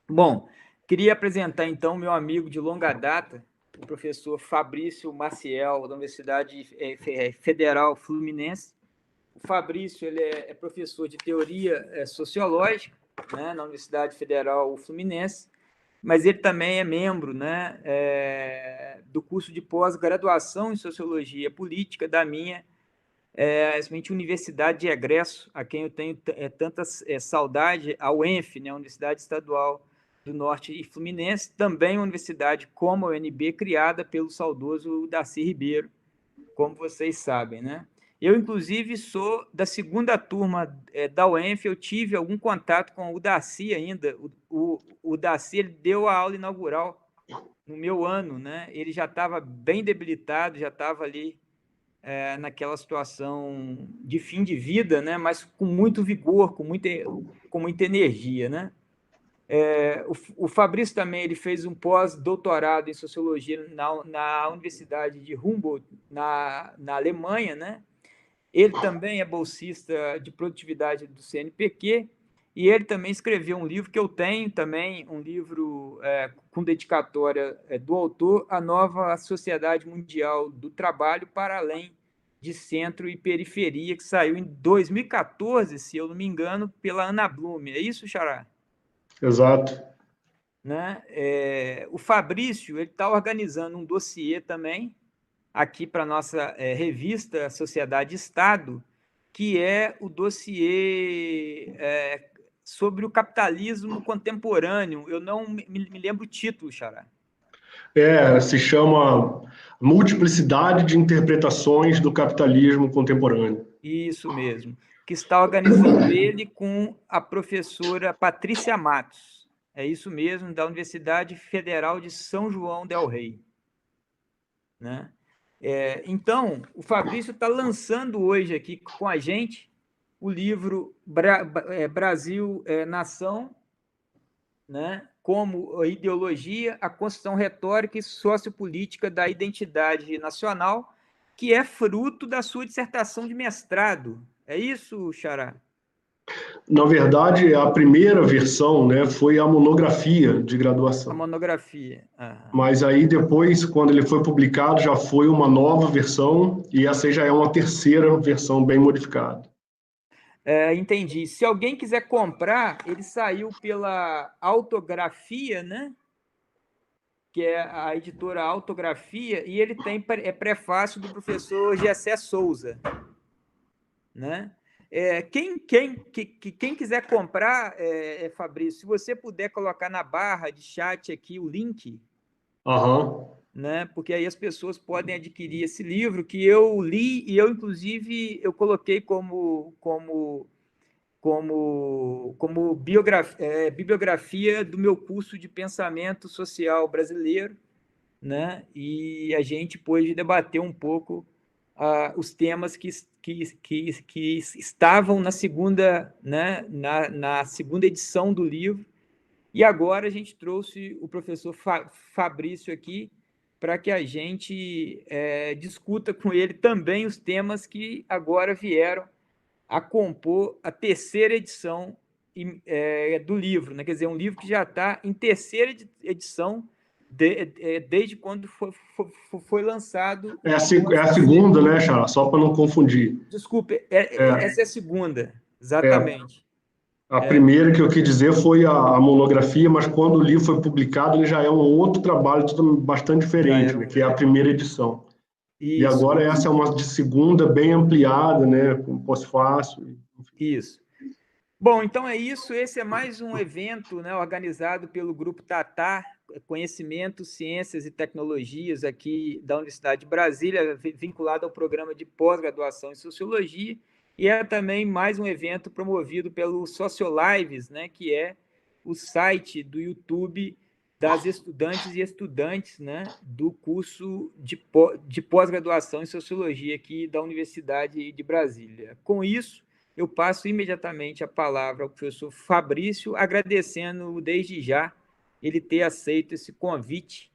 Bom, queria apresentar então meu amigo de longa data, o professor Fabrício Maciel, da Universidade Federal Fluminense. O Fabrício ele é professor de teoria sociológica, né, na Universidade Federal Fluminense, mas ele também é membro, né, do curso de pós-graduação em Sociologia Política da minha universidade de egresso, a quem eu tenho tanta saudade, a UENF, né, a Universidade Estadual do Norte e Fluminense, também uma universidade como a UNB, criada pelo saudoso Darcy Ribeiro, como vocês sabem, né? Eu, inclusive, sou da segunda turma da UENF, eu tive algum contato com o Darcy ainda. O Darcy ele deu a aula inaugural no meu ano, né? Ele já estava bem debilitado, já estava ali naquela situação de fim de vida, né? Mas com muito vigor, com muita energia, né? O Fabrício também ele fez um pós-doutorado em sociologia na Universidade de Humboldt, na Alemanha, né? Ele também é bolsista de produtividade do CNPq e ele também escreveu um livro que eu tenho também, um livro com dedicatória do autor, A Nova Sociedade Mundial do Trabalho para Além de Centro e Periferia, que saiu em 2014, se eu não me engano, pela Ana Blume. É isso, Xará? Exato. Né? O Fabrício ele está organizando um dossiê também aqui para a nossa revista Sociedade e Estado, que é o dossiê sobre o capitalismo contemporâneo. Eu não me lembro o título, Xará. Se chama Multiplicidade de Interpretações do Capitalismo Contemporâneo. Isso mesmo. Que está organizando ele com a professora Patrícia Matos. É isso mesmo, da Universidade Federal de São João del Rei. Né? Então, o Fabrício está lançando hoje aqui com a gente o livro Brasil Nação, né? Como a ideologia, a construção retórica e sociopolítica da identidade nacional, que é fruto da sua dissertação de mestrado. É isso, Xará? Na verdade, a primeira versão, né, foi a monografia de A graduação. monografia. Aham. Mas aí depois, quando ele foi publicado, já foi uma nova versão e essa aí já é uma terceira versão bem modificada. Entendi. Se alguém quiser comprar, ele saiu pela Autografia, né? Que é a editora Autografia, e ele tem prefácio do professor Gessé Souza, né? Quem quiser comprar, Fabrício, se você puder colocar na barra de chat aqui o link, Aham. né? Porque aí as pessoas podem adquirir esse livro que eu li e eu inclusive eu coloquei como bibliografia do meu curso de pensamento social brasileiro, né? E a gente pôde debater um pouco os temas que estavam na segunda, né? Na segunda edição do livro. E agora a gente trouxe o professor Fabrício aqui para que a gente discuta com ele também os temas que agora vieram a compor a terceira edição do livro, né? Quer dizer, um livro que já está em terceira edição desde quando foi lançado. É a segunda, né, Xará? Só para não confundir. Desculpe, É, essa é a segunda, é, exatamente. a primeira que eu quis dizer foi a monografia, mas quando o livro foi publicado, ele já é um outro trabalho bastante Já diferente, era né, que é a primeira edição. E isso, agora essa é uma de segunda bem ampliada, né, com pós-fácil. isso. Bom, então é isso. Esse é mais um evento, né, organizado pelo Grupo Tatá, Conhecimento, Ciências e Tecnologias, aqui da Universidade de Brasília, vinculado ao programa de pós-graduação em Sociologia. E é também mais um evento promovido pelo Sociolives, né, que é o site do YouTube das estudantes e estudantes, né, do curso de pós-graduação em Sociologia aqui da Universidade de Brasília. Com isso, eu passo imediatamente a palavra ao professor Fabrício, agradecendo desde já ele ter aceito esse convite,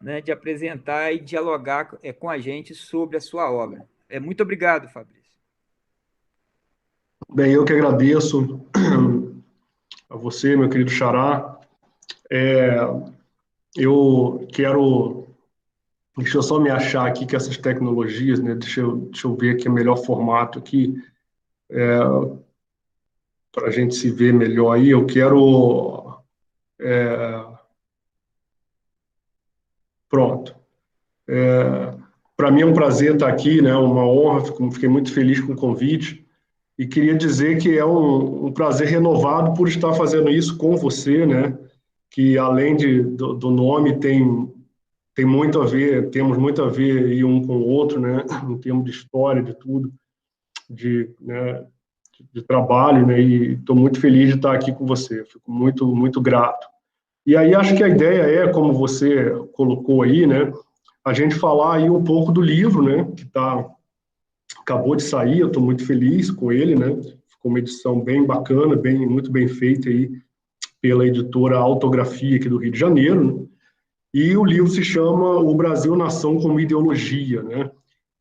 né, de apresentar e dialogar com a gente sobre a sua obra. Muito obrigado, Fabrício. Bem, eu que agradeço a você, meu querido Xará. Eu quero... Deixa eu só me achar aqui que essas tecnologias, né? Deixa eu ver aqui o melhor formato aqui, para a gente se ver melhor aí. Eu quero... Pronto. Para mim é um prazer estar aqui, né? Uma honra, fiquei muito feliz com o convite. E queria dizer que é um prazer renovado por estar fazendo isso com você, né? Que além do nome tem muito a ver, temos muito a ver aí um com o outro, né? Em termos de história, de tudo, né, de trabalho, né? E estou muito feliz de estar aqui com você. Fico muito, muito grato. E aí acho que a ideia é, como você colocou aí, né? A gente falar aí um pouco do livro, né? Que acabou de sair, eu estou muito feliz com ele, né? Ficou uma edição bem bacana, muito bem feita aí pela editora Autografia aqui do Rio de Janeiro, né? E o livro se chama O Brasil Nação como Ideologia, né?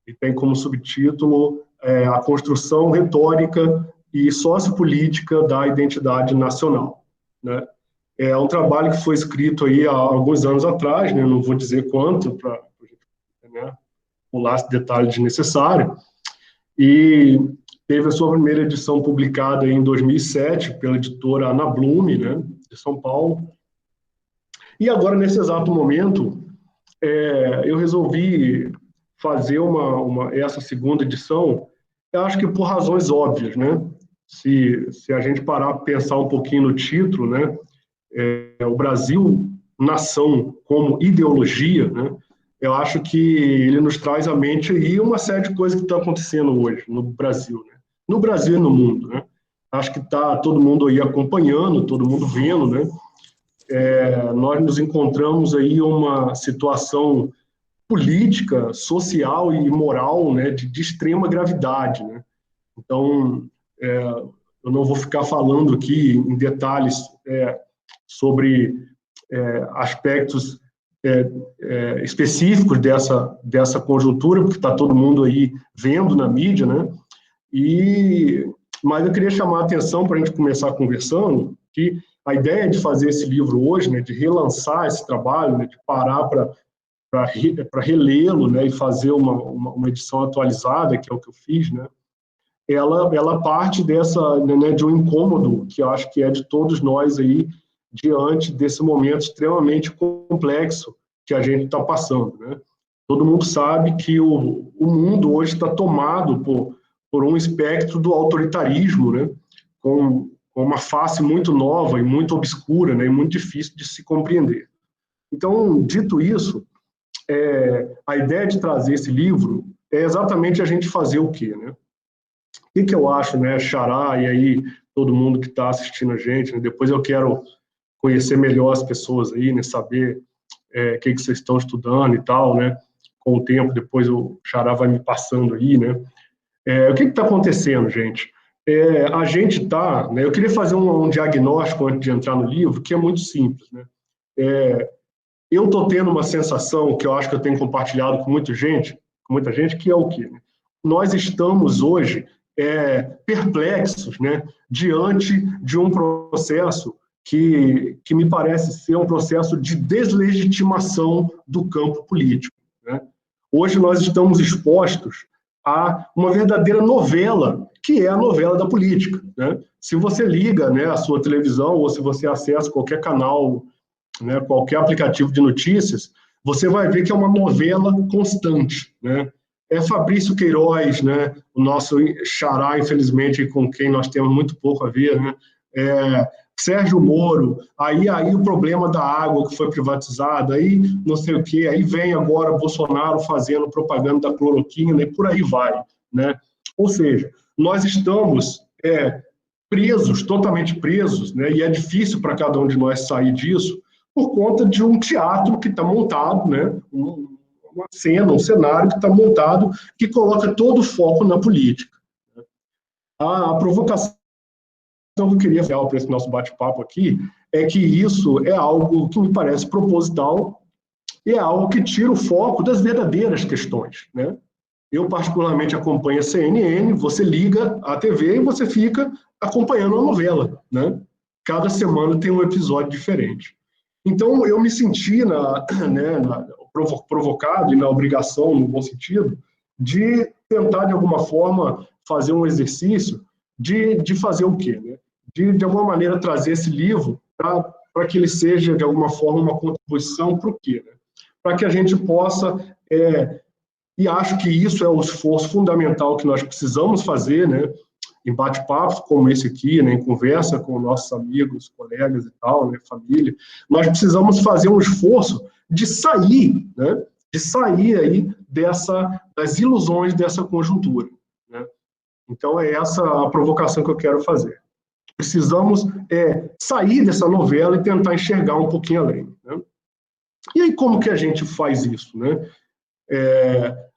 E tem como subtítulo A Construção Retórica e Sociopolítica da Identidade Nacional, né? É um trabalho que foi escrito aí há alguns anos atrás, né? Não vou dizer quanto, para, né, pular esse detalhe desnecessário, e teve a sua primeira edição publicada em 2007 pela editora Ana Blume, né, de São Paulo. E agora, nesse exato momento, eu resolvi fazer essa segunda edição, eu acho que por razões óbvias, né? Se a gente parar para pensar um pouquinho no título, né? O Brasil, nação como ideologia, né? Eu acho que ele nos traz à mente aí uma série de coisas que estão acontecendo hoje no Brasil, né? No Brasil e no mundo, né? Acho que está todo mundo aí acompanhando, todo mundo vendo, né? Nós nos encontramos aí uma situação política, social e moral, né, de extrema gravidade, né? Então, eu não vou ficar falando aqui em detalhes sobre aspectos específicos dessa conjuntura, porque está todo mundo aí vendo na mídia, né? Mas eu queria chamar a atenção para a gente começar conversando que a ideia de fazer esse livro hoje, né, de relançar esse trabalho, né, de parar para relê-lo, né, e fazer uma edição atualizada, que é o que eu fiz, né, ela parte né, de um incômodo que eu acho que é de todos nós aí, diante desse momento extremamente complexo que a gente está passando, né? Todo mundo sabe que o mundo hoje está tomado por um espectro do autoritarismo, né? Com uma face muito nova e muito obscura, né? E muito difícil de se compreender. Então, dito isso, a ideia de trazer esse livro é exatamente a gente fazer o quê, né? O que eu acho, né, Xará, e aí todo mundo que está assistindo a gente, né? Depois eu quero conhecer melhor as pessoas aí, né? Saber o que vocês estão estudando e tal, né? Com o tempo, depois o Xará vai me passando aí, né? O que está acontecendo, gente? A gente está, né? Eu queria fazer um diagnóstico antes de entrar no livro, que é muito simples, né? Eu estou tendo uma sensação que eu acho que eu tenho compartilhado com muita gente, que é o quê? Nós estamos hoje perplexos, né, diante de um processo que me parece ser um processo de deslegitimação do campo político, né? Hoje nós estamos expostos a uma verdadeira novela, que é a novela da política, né? Se você liga, né, a sua televisão ou se você acessa qualquer canal, né, qualquer aplicativo de notícias, você vai ver que é uma novela constante, né? Fabrício Queiroz, né, o nosso xará, infelizmente, com quem nós temos muito pouco a ver, né? Sérgio Moro, aí o problema da água que foi privatizada, aí não sei o quê, aí vem agora Bolsonaro fazendo propaganda da cloroquina e por aí vai, né? Ou seja, nós estamos presos, totalmente presos, né? E é difícil para cada um de nós sair disso, por conta de um teatro que está montado, né? Uma cena, um cenário que está montado, que coloca todo o foco na política. A provocação que eu queria fazer para esse nosso bate-papo aqui é que isso é algo que me parece proposital e é algo que tira o foco das verdadeiras questões, né? Eu, particularmente, acompanho a CNN, você liga a TV e você fica acompanhando a novela, né? Cada semana tem um episódio diferente. Então, eu me senti provocado e na obrigação, no bom sentido, de tentar, de alguma forma, fazer um exercício de fazer o quê? Né? De alguma maneira, trazer esse livro para que ele seja, de alguma forma, uma contribuição para o quê? Né? Para que a gente possa, e acho que isso é o esforço fundamental que nós precisamos fazer, né? Em bate-papos como esse aqui, né, em conversa com nossos amigos, colegas e tal, né, família, nós precisamos fazer um esforço de sair, né, de sair aí das ilusões dessa conjuntura. Né? Então, é essa a provocação que eu quero fazer. Precisamos sair dessa novela e tentar enxergar um pouquinho além. Né? E aí, como que a gente faz isso? Né?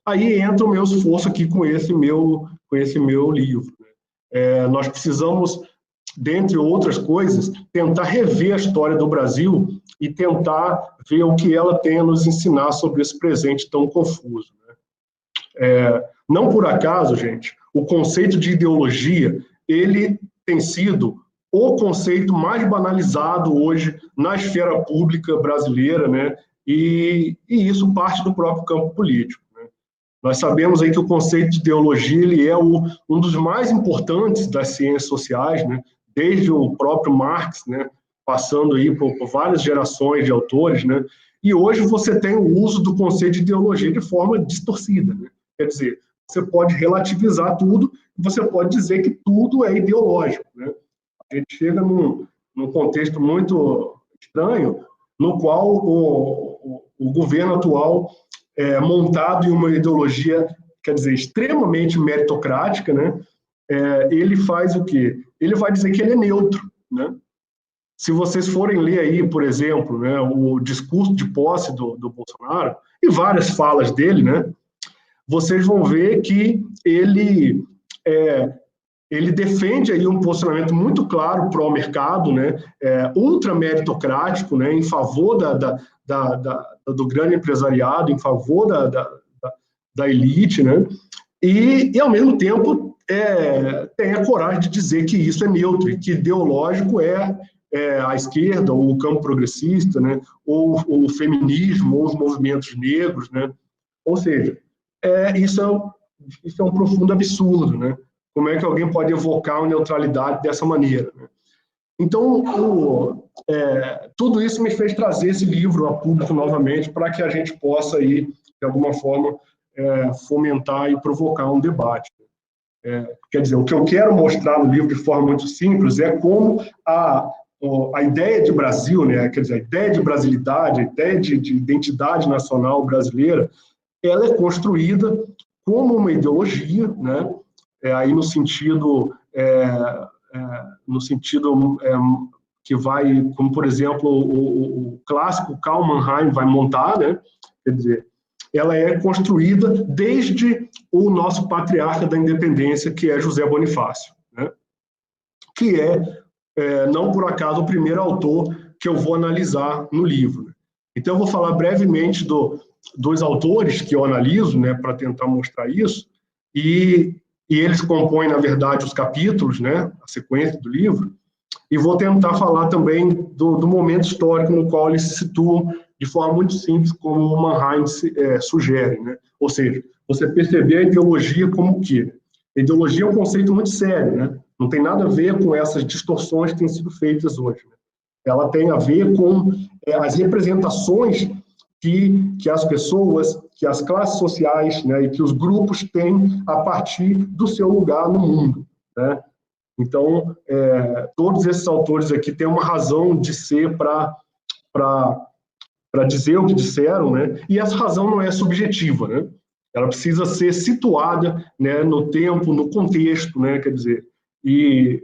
Aí entra o meu esforço aqui com esse meu livro. Nós precisamos, dentre outras coisas, tentar rever a história do Brasil e tentar ver o que ela tem a nos ensinar sobre esse presente tão confuso. Né? Não por acaso, gente, o conceito de ideologia, ele tem sido o conceito mais banalizado hoje na esfera pública brasileira, né? E isso parte do próprio campo político. Nós sabemos aí que o conceito de ideologia ele é um dos mais importantes das ciências sociais, né? Desde o próprio Marx, né? Passando aí por várias gerações de autores, né? E hoje você tem o uso do conceito de ideologia de forma distorcida, né? Quer dizer, você pode relativizar tudo, você pode dizer que tudo é ideológico, né? A gente chega num contexto muito estranho, no qual o governo atual montado em uma ideologia, quer dizer, extremamente meritocrática, né? Ele faz o quê? Ele vai dizer que ele é neutro, né? Se vocês forem ler aí, por exemplo, né, o discurso de posse do Bolsonaro e várias falas dele, né? Vocês vão ver que ele defende aí um posicionamento muito claro pró-mercado, né? Ultra meritocrático, né? Em favor do grande empresariado, em favor da elite, né? E, ao mesmo tempo, tem a coragem de dizer que isso é neutro, e que ideológico é a esquerda, ou o campo progressista, né? Ou o feminismo, ou os movimentos negros, né? Ou seja, isso é um profundo absurdo, né? Como é que alguém pode evocar uma neutralidade dessa maneira? Né? Então, tudo isso me fez trazer esse livro a público novamente para que a gente possa, aí, de alguma forma, fomentar e provocar um debate. Quer dizer, o que eu quero mostrar no livro de forma muito simples é como a ideia de Brasil, né, quer dizer, a ideia de brasilidade, a ideia de identidade nacional brasileira, ela é construída como uma ideologia, né, aí no sentido que vai, como por exemplo o clássico Karl Mannheim vai montar, né? Quer dizer, ela é construída desde o nosso patriarca da independência, que é José Bonifácio, né? Que não por acaso o primeiro autor que eu vou analisar no livro. Né? Então eu vou falar brevemente dos autores que eu analiso, né, para tentar mostrar isso, e eles compõem, na verdade, os capítulos, né, a sequência do livro, e vou tentar falar também do momento histórico no qual eles se situam de forma muito simples, como o Mannheim sugere. Né? Ou seja, você perceber a ideologia como o quê? A ideologia é um conceito muito sério, né? Não tem nada a ver com essas distorções que têm sido feitas hoje. Né? Ela tem a ver com as representações que as pessoas, que as classes sociais, né, e que os grupos têm a partir do seu lugar no mundo. Né? Então, todos esses autores aqui têm uma razão de ser para dizer o que disseram, né? E essa razão não é subjetiva, né? Ela precisa ser situada, né, no tempo, no contexto, né? Quer dizer, e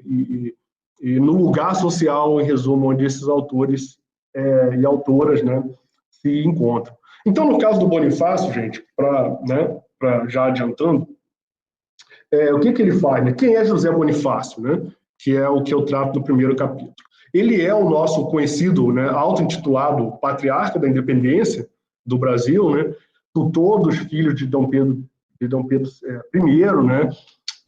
no lugar social, em resumo, onde esses autores e autoras, né, se encontram. Então, no caso do Bonifácio, gente, já adiantando, o que ele faz? Né? Quem é José Bonifácio? Né? Que é o que eu trato no primeiro capítulo. Ele é o nosso conhecido, né, auto-intitulado patriarca da independência do Brasil, né? Tutor dos filhos de Dom Pedro I, né?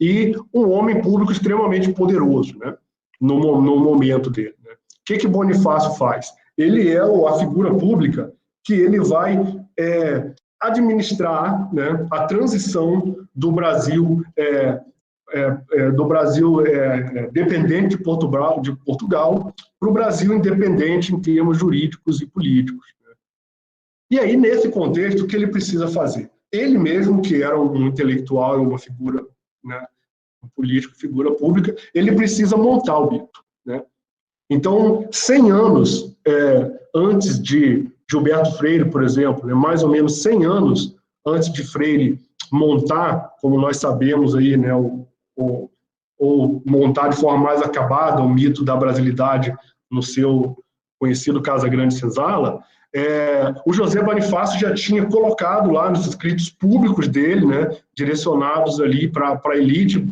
E um homem público extremamente poderoso, né? No momento dele. Né? O que Bonifácio faz? ele é a figura pública que ele vai administrar, né, a transição do Brasil dependente de Portugal para o Brasil independente em termos jurídicos e políticos. E aí, nesse contexto, o que ele precisa fazer? Ele mesmo, que era um intelectual e uma figura, né, um político, figura pública, ele precisa montar o mito, né? Então, 100 anos antes de Gilberto Freire, por exemplo, né, mais ou menos 100 anos antes de Freire montar, como nós sabemos aí, né, ou montar de forma mais acabada o mito da brasilidade no seu conhecido Casa Grande Senzala, o José Bonifácio já tinha colocado lá nos escritos públicos dele, né, direcionados ali para a elite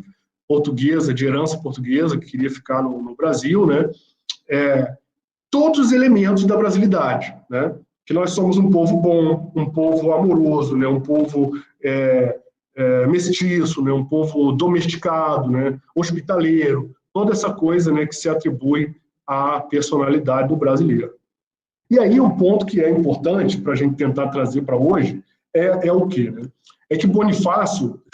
portuguesa, de herança portuguesa, que queria ficar no Brasil, né, todos os elementos da brasilidade, né, que nós somos um povo bom, um povo amoroso, né, um povo mestiço, né, um povo domesticado, né, hospitaleiro, toda essa coisa, né, que se atribui à personalidade do brasileiro. E aí um ponto que é importante para a gente tentar trazer para hoje é o quê? Né? É que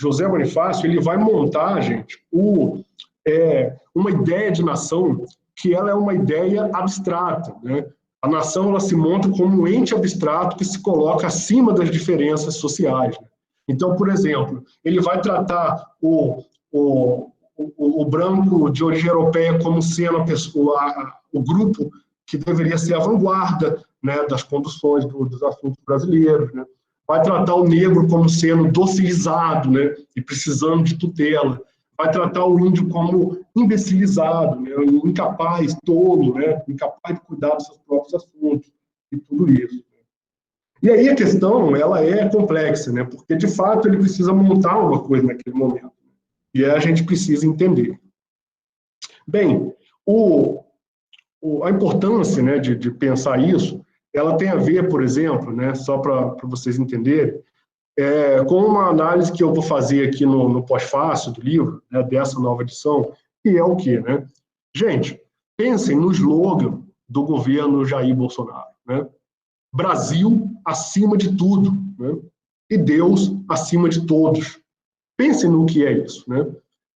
José Bonifácio, ele vai montar, gente, uma ideia de nação que ela é uma ideia abstrata, né? A nação, ela se monta como um ente abstrato que se coloca acima das diferenças sociais. Né? Então, por exemplo, ele vai tratar o branco de origem europeia como sendo o grupo que deveria ser a vanguarda, né, das conduções dos assuntos brasileiros. Né? Vai tratar o negro como sendo docilizado, né, e precisando de tutela. Vai tratar o índio como imbecilizado, né, incapaz, tolo, né, incapaz de cuidar dos seus próprios assuntos, e tudo isso. E aí a questão, ela é complexa, né, porque, de fato, ele precisa montar uma coisa naquele momento. E aí a gente precisa entender. Bem, a importância, né, de pensar isso, ela tem a ver, por exemplo, né, só para vocês entenderem, com uma análise que eu vou fazer aqui no pós-fácil do livro, né, dessa nova edição, que é o quê? Né? Gente, pensem no slogan do governo Jair Bolsonaro, né? Brasil acima de tudo, né? E Deus acima de todos. Pensem no que é isso. Né?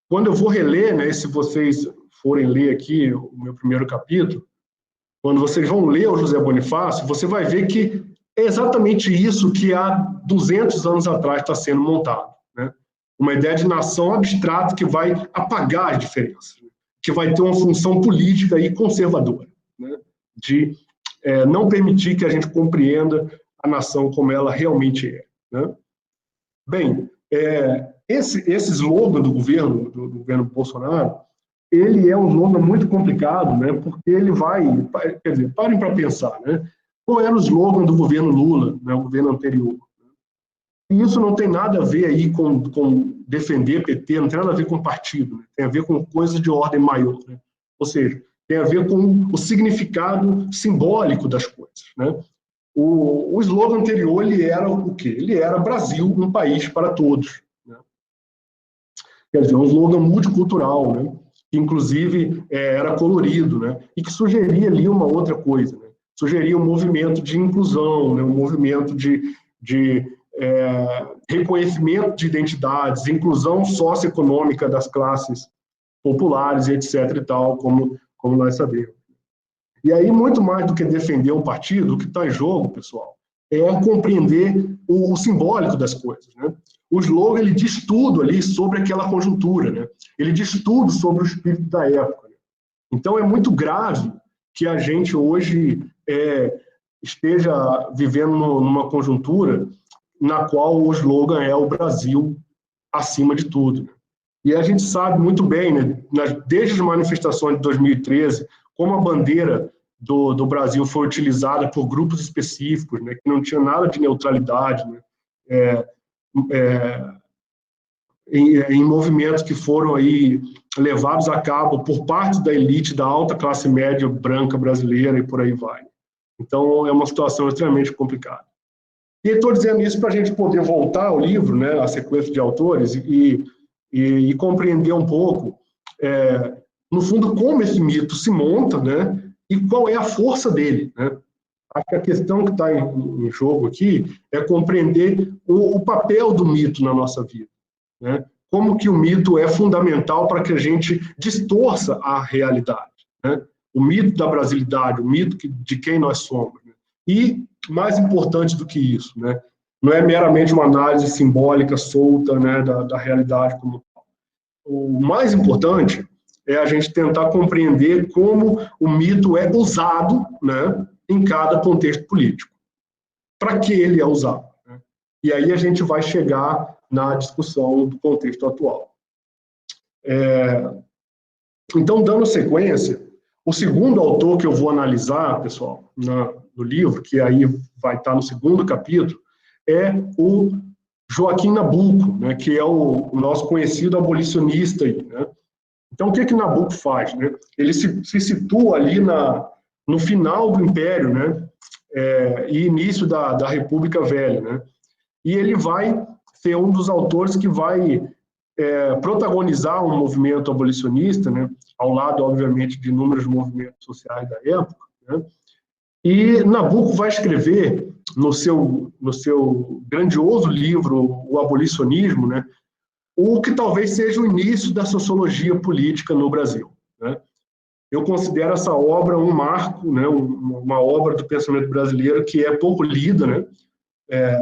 Quando eu vou reler, né, se vocês forem ler aqui o meu primeiro capítulo, quando vocês vão ler o José Bonifácio, você vai ver que é exatamente isso que há 200 anos atrás está sendo montado. Né? Uma ideia de nação abstrata que vai apagar as diferenças, né? Que vai ter uma função política e conservadora, né? De não permitir que a gente compreenda a nação como ela realmente é. Né? Bem, esse slogan do governo Bolsonaro, ele é um slogan muito complicado, né? Porque ele vai, quer dizer, parem para pensar, né? Qual era o slogan do governo Lula, né, o governo anterior? E isso não tem nada a ver aí com defender PT, não tem nada a ver com partido, né? Tem a ver com coisas de ordem maior, né? Ou seja, tem a ver com o significado simbólico das coisas, né? O slogan anterior, ele era o quê? Ele era Brasil, um país para todos, né? Quer dizer, um slogan multicultural, né? Que inclusive era colorido, né? E que sugeria ali uma outra coisa, né? Sugeria um movimento de inclusão, né? Um movimento de reconhecimento de identidades, inclusão socioeconômica das classes populares, etc. e tal, como nós sabemos. E aí, muito mais do que defender um partido, o que está em jogo, pessoal, é compreender o simbólico das coisas, né? O slogan, ele diz tudo ali sobre aquela conjuntura, né? Ele diz tudo sobre o espírito da época. Né? Então, é muito grave que a gente hoje esteja vivendo numa conjuntura na qual o slogan é o Brasil acima de tudo. Né? E a gente sabe muito bem, né, desde as manifestações de 2013, como a bandeira do Brasil foi utilizada por grupos específicos, né, que não tinha nada de neutralidade, né, em movimentos que foram aí levados a cabo por parte da elite da alta classe média branca brasileira e por aí vai. Então, é uma situação extremamente complicada. E estou dizendo isso para a gente poder voltar ao livro, né, a sequência de autores, e compreender um pouco, no fundo, como esse mito se monta, né, e qual é a força dele. Né? Acho que a questão que está em jogo aqui é compreender o papel do mito na nossa vida, né? Como que o mito é fundamental para que a gente distorça a realidade, né? O mito da brasilidade, o mito de quem nós somos, né? E, mais importante do que isso, né? Não é meramente uma análise simbólica, solta, né, da realidade como tal. O mais importante é a gente tentar compreender como o mito é usado, né, em cada contexto político. Para que ele é usado, né? E aí a gente vai chegar na discussão do contexto atual. Então, dando sequência, o segundo autor que eu vou analisar, pessoal, no livro, que aí vai estar no segundo capítulo, é o Joaquim Nabuco, né, que é o nosso conhecido abolicionista aí, né? Então, o que Nabuco faz, né? Ele se situa ali no final do Império, né? E início da República Velha, né? E ele vai ser um dos autores que vai protagonizar um movimento abolicionista, né? Ao lado, obviamente, de inúmeros movimentos sociais da época, né? E Nabuco vai escrever no seu grandioso livro, O Abolicionismo, né? O que talvez seja o início da sociologia política no Brasil, né? Eu considero essa obra um marco, né, uma obra do pensamento brasileiro que é pouco lida, né?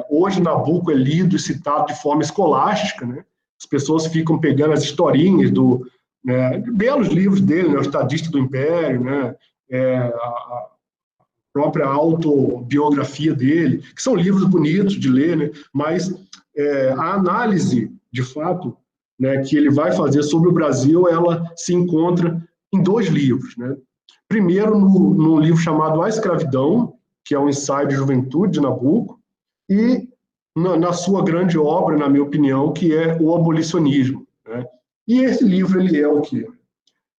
Hoje Nabuco é lido e citado de forma escolástica, né? As pessoas ficam pegando as historinhas belos livros dele, né? O Estadista do Império, né? A própria autobiografia dele, que são livros bonitos de ler, né? Mas a análise, de fato, né, que ele vai fazer sobre o Brasil, ela se encontra em dois livros, né? Primeiro, no livro chamado A Escravidão, que é um ensaio de juventude de Nabuco, e na sua grande obra, na minha opinião, que é O Abolicionismo, né? E esse livro, ele é o quê?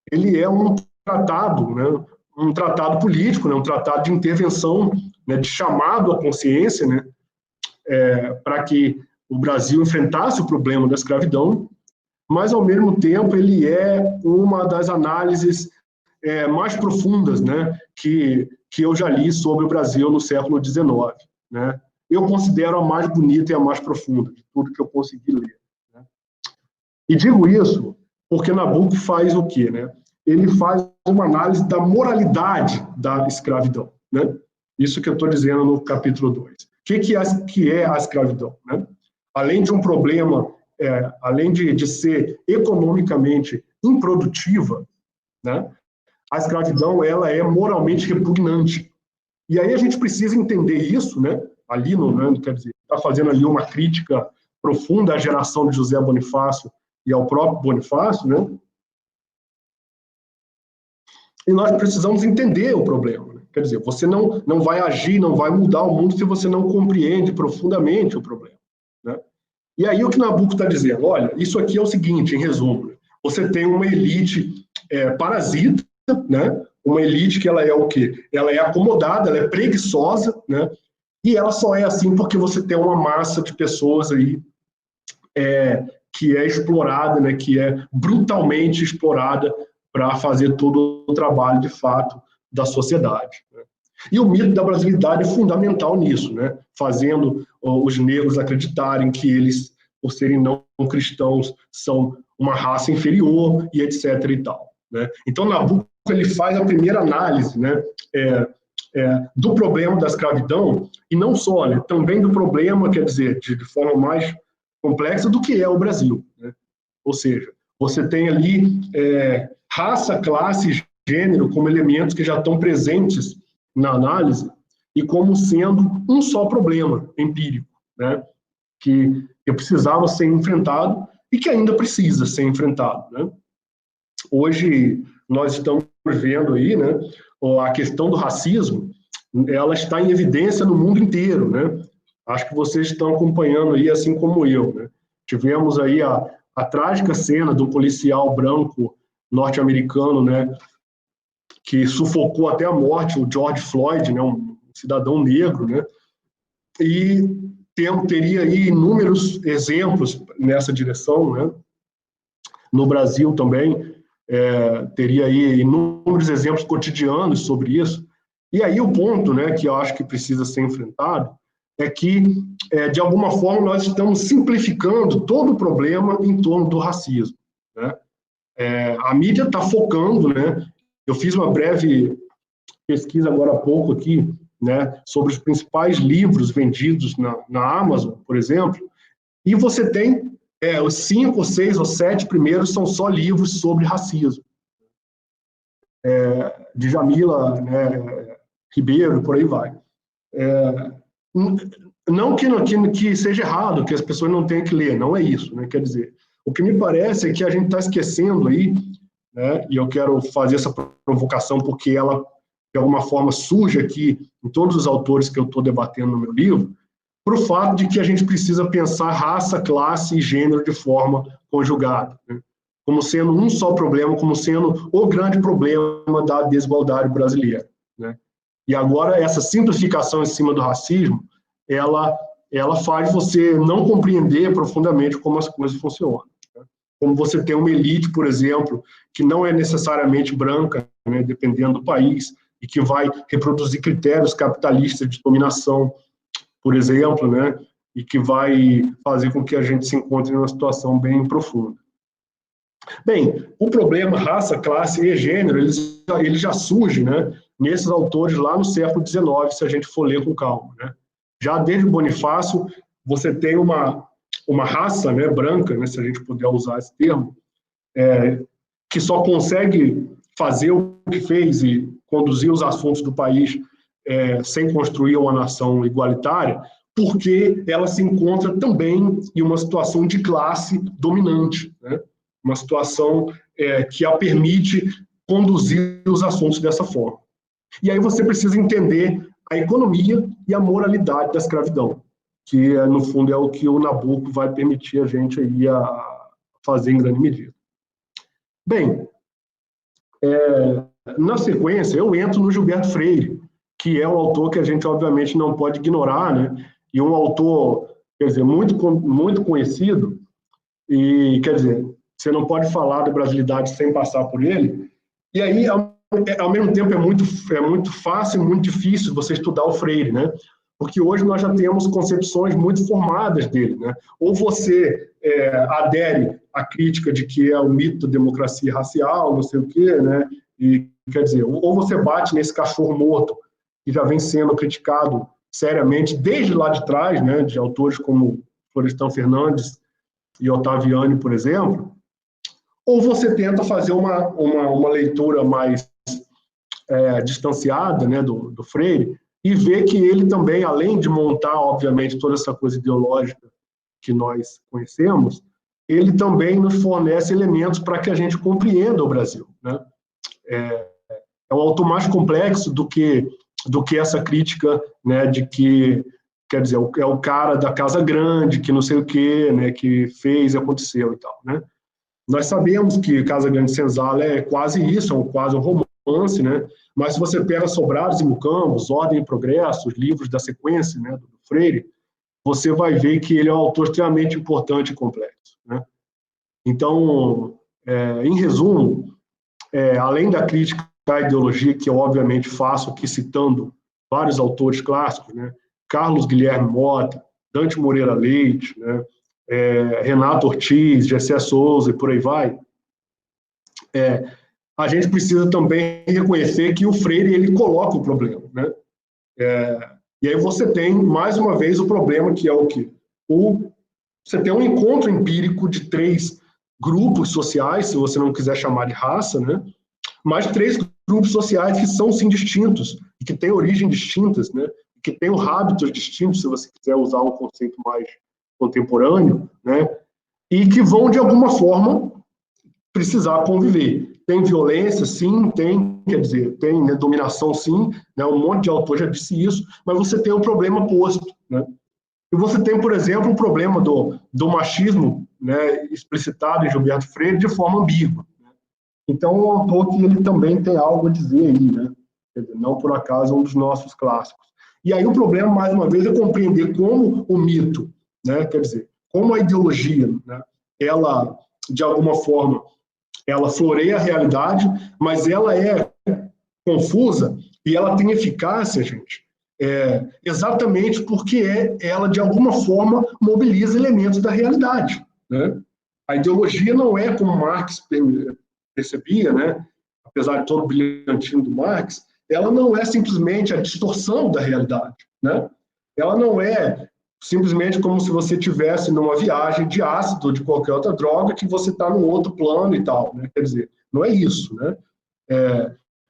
Ele é um tratado, né? Um tratado político, né? Um tratado de intervenção, né? De chamado à consciência, né? Para que o Brasil enfrentasse o problema da escravidão, mas, ao mesmo tempo, ele é uma das análises mais profundas, né, que eu já li sobre o Brasil no século XIX, né? Eu considero a mais bonita e a mais profunda de tudo que eu consegui ler, né? E digo isso porque Nabuco faz o quê, né? Ele faz uma análise da moralidade da escravidão, né? Isso que eu estou dizendo no capítulo 2. O que é a escravidão, né? Além de um problema, além de ser economicamente improdutiva, né? A escravidão, ela é moralmente repugnante. E aí a gente precisa entender isso, né? Ali, quer dizer, está fazendo ali uma crítica profunda à geração de José Bonifácio e ao próprio Bonifácio, né? E nós precisamos entender o problema, né? Quer dizer, você não vai agir, não vai mudar o mundo se você não compreende profundamente o problema, né? E aí o que Nabuco está dizendo? Olha, isso aqui é o seguinte, em resumo, né? Você tem uma elite parasita, né? Uma elite que ela é o quê? Ela é acomodada, ela é preguiçosa, né? E ela só é assim porque você tem uma massa de pessoas aí que é explorada, né? Que é brutalmente explorada para fazer todo o trabalho, de fato, da sociedade, né? E o mito da brasilidade é fundamental nisso, né? Fazendo os negros acreditarem que eles, por serem não cristãos, são uma raça inferior e etc. e tal, né? Então, Nabuco, ele faz a primeira análise, né, do problema da escravidão, e não só, né, também do problema, quer dizer, de forma mais complexa, do que é o Brasil, né? Ou seja, você tem ali raça, classe, gênero como elementos que já estão presentes na análise e como sendo um só problema empírico, né, que precisava ser enfrentado e que ainda precisa ser enfrentado, né? Hoje nós estamos vendo aí, né, a questão do racismo, ela está em evidência no mundo inteiro, né? Acho que vocês estão acompanhando aí, assim como eu, né? Tivemos aí a trágica cena do policial branco norte-americano, né, que sufocou até a morte o George Floyd, né, um cidadão negro, né? E teria aí inúmeros exemplos nessa direção, né? No Brasil também, teria aí inúmeros exemplos cotidianos sobre isso. E aí o ponto, né, que eu acho que precisa ser enfrentado é que, de alguma forma, nós estamos simplificando todo o problema em torno do racismo, né? A mídia está focando, né? Eu fiz uma breve pesquisa agora há pouco aqui, né, sobre os principais livros vendidos na Amazon, por exemplo, e você tem os 5, 6 ou 7 primeiros são só livros sobre racismo. De Jamila, né, Ribeiro, por aí vai. Não que seja errado, que as pessoas não tenham que ler, não é isso, né? Quer dizer, o que me parece é que a gente está esquecendo aí, né, e eu quero fazer essa provocação porque ela, de alguma forma, surge aqui em todos os autores que eu estou debatendo no meu livro, para o fato de que a gente precisa pensar raça, classe e gênero de forma conjugada, né? Como sendo um só problema, como sendo o grande problema da desigualdade brasileira, né? E agora essa simplificação em cima do racismo, ela faz você não compreender profundamente como as coisas funcionam, né? Como você tem uma elite, por exemplo, que não é necessariamente branca, né, dependendo do país, e que vai reproduzir critérios capitalistas de dominação, por exemplo, né, e que vai fazer com que a gente se encontre em uma situação bem profunda. Bem, o problema raça, classe e gênero, ele já surge, né, nesses autores lá no século XIX, se a gente for ler com calma, né? Já desde Bonifácio, você tem uma raça, né, branca, né, se a gente puder usar esse termo, que só consegue fazer o que fez e conduzir os assuntos do país sem construir uma nação igualitária, porque ela se encontra também em uma situação de classe dominante, né? Uma situação que a permite conduzir os assuntos dessa forma. E aí você precisa entender a economia e a moralidade da escravidão, que, no fundo, é o que o Nabucco vai permitir a gente aí a fazer em grande medida. Bem, na sequência, eu entro no Gilberto Freire, que é um autor que a gente, obviamente, não pode ignorar, né? E um autor, quer dizer, muito conhecido, e, quer dizer, você não pode falar da brasilidade sem passar por ele. E aí, ao mesmo tempo, é muito fácil e muito difícil você estudar o Freire, né? Porque hoje nós já temos concepções muito formadas dele, né? Ou você adere à crítica de que é o mito da democracia racial, não sei o quê, né? E, quer dizer, ou você bate nesse cachorro morto, que já vem sendo criticado seriamente desde lá de trás, né? De autores como Florestan Fernandes e Ottaviani, por exemplo, ou você tenta fazer uma leitura mais distanciada, né, do Freire, e ver que ele também, além de montar, obviamente, toda essa coisa ideológica que nós conhecemos, ele também nos fornece elementos para que a gente compreenda o Brasil, né? É um autor mais complexo do que essa crítica, né, de que, quer dizer, é o cara da Casa Grande, que não sei o quê, né, que fez e aconteceu e tal, né? Nós sabemos que Casa Grande Senzala é quase isso, quase um romance, né? Mas se você pega Sobrados e Mucambos, Ordem e Progresso, os livros da sequência, né, do Freire, você vai ver que ele é um autor extremamente importante e complexo, né? Então, em resumo, além da crítica à ideologia, que eu obviamente faço aqui citando vários autores clássicos, né? Carlos Guilherme Mota, Dante Moreira Leite, né? Renato Ortiz, Gessé Souza e por aí vai, a gente precisa também reconhecer que o Freire ele coloca o problema, né? E aí você tem, mais uma vez, o problema que é o quê? Você tem um encontro empírico de 3 grupos sociais, se você não quiser chamar de raça, né? Mas 3 grupos sociais que são, sim, distintos, e que têm origem distintas, né? Que têm hábitos distintos, se você quiser usar um conceito mais contemporâneo, né? E que vão, de alguma forma, precisar conviver. Tem violência, sim, quer dizer, tem, né, dominação, sim, né, um monte de autor já disse isso, mas você tem um problema posto, né? E você tem, por exemplo, o problema do machismo, né, explicitado em Gilberto Freire de forma ambígua, né? Então, é um autor que ele também tem algo a dizer aí, né? Quer dizer, não por acaso um dos nossos clássicos. E aí o problema, mais uma vez, é compreender como o mito, né, quer dizer, como a ideologia, né, ela, de alguma forma, ela floreia a realidade, mas ela é confusa E ela tem eficácia, gente, exatamente porque ela, de alguma forma, mobiliza elementos da realidade, né? A ideologia não é, como Marx percebia, né? Apesar de todo o brilhantismo do Marx, ela não é simplesmente a distorção da realidade, né? Ela não é simplesmente como se você tivesse numa viagem de ácido ou de qualquer outra droga que você está num outro plano e tal, né? Quer dizer, não é isso, né?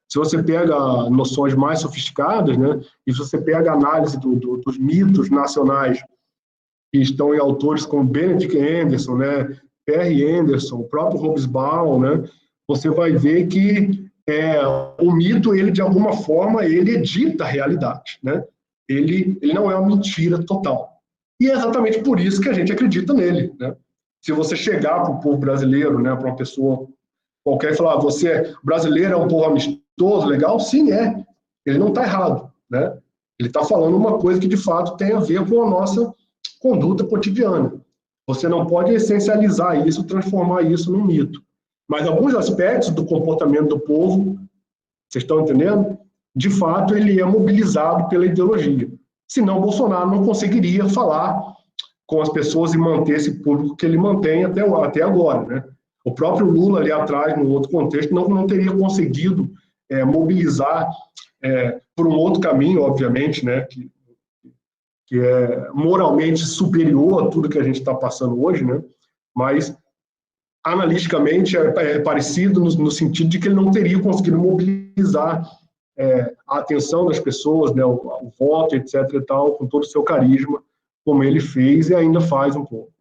Se você pega noções mais sofisticadas, né, e se você pega a análise dos mitos nacionais que estão em autores como Benedict Anderson, né, Perry Anderson, o próprio Hobsbawm, né, você vai ver que o mito, ele de alguma forma, ele edita a realidade, né? Ele não é uma mentira total. E é exatamente por isso que a gente acredita nele, né? Se você chegar para o povo brasileiro, né, para uma pessoa qualquer e falar, brasileiro é um povo amistoso, legal? Sim, é. Ele não está errado, né? Ele está falando uma coisa que de fato tem a ver com a nossa conduta cotidiana. Você não pode essencializar isso, transformar isso num mito. Mas alguns aspectos do comportamento do povo, vocês estão entendendo? De fato, ele é mobilizado pela ideologia. Senão, Bolsonaro não conseguiria falar com as pessoas e manter esse público que ele mantém até agora, né? O próprio Lula, ali atrás, num outro contexto, não teria conseguido mobilizar por um outro caminho, obviamente, né? Que é moralmente superior a tudo que a gente está passando hoje, né? Mas analiticamente é parecido no sentido de que ele não teria conseguido mobilizar a atenção das pessoas, né, o voto, etc. e tal, com todo o seu carisma, como ele fez e ainda faz um pouco.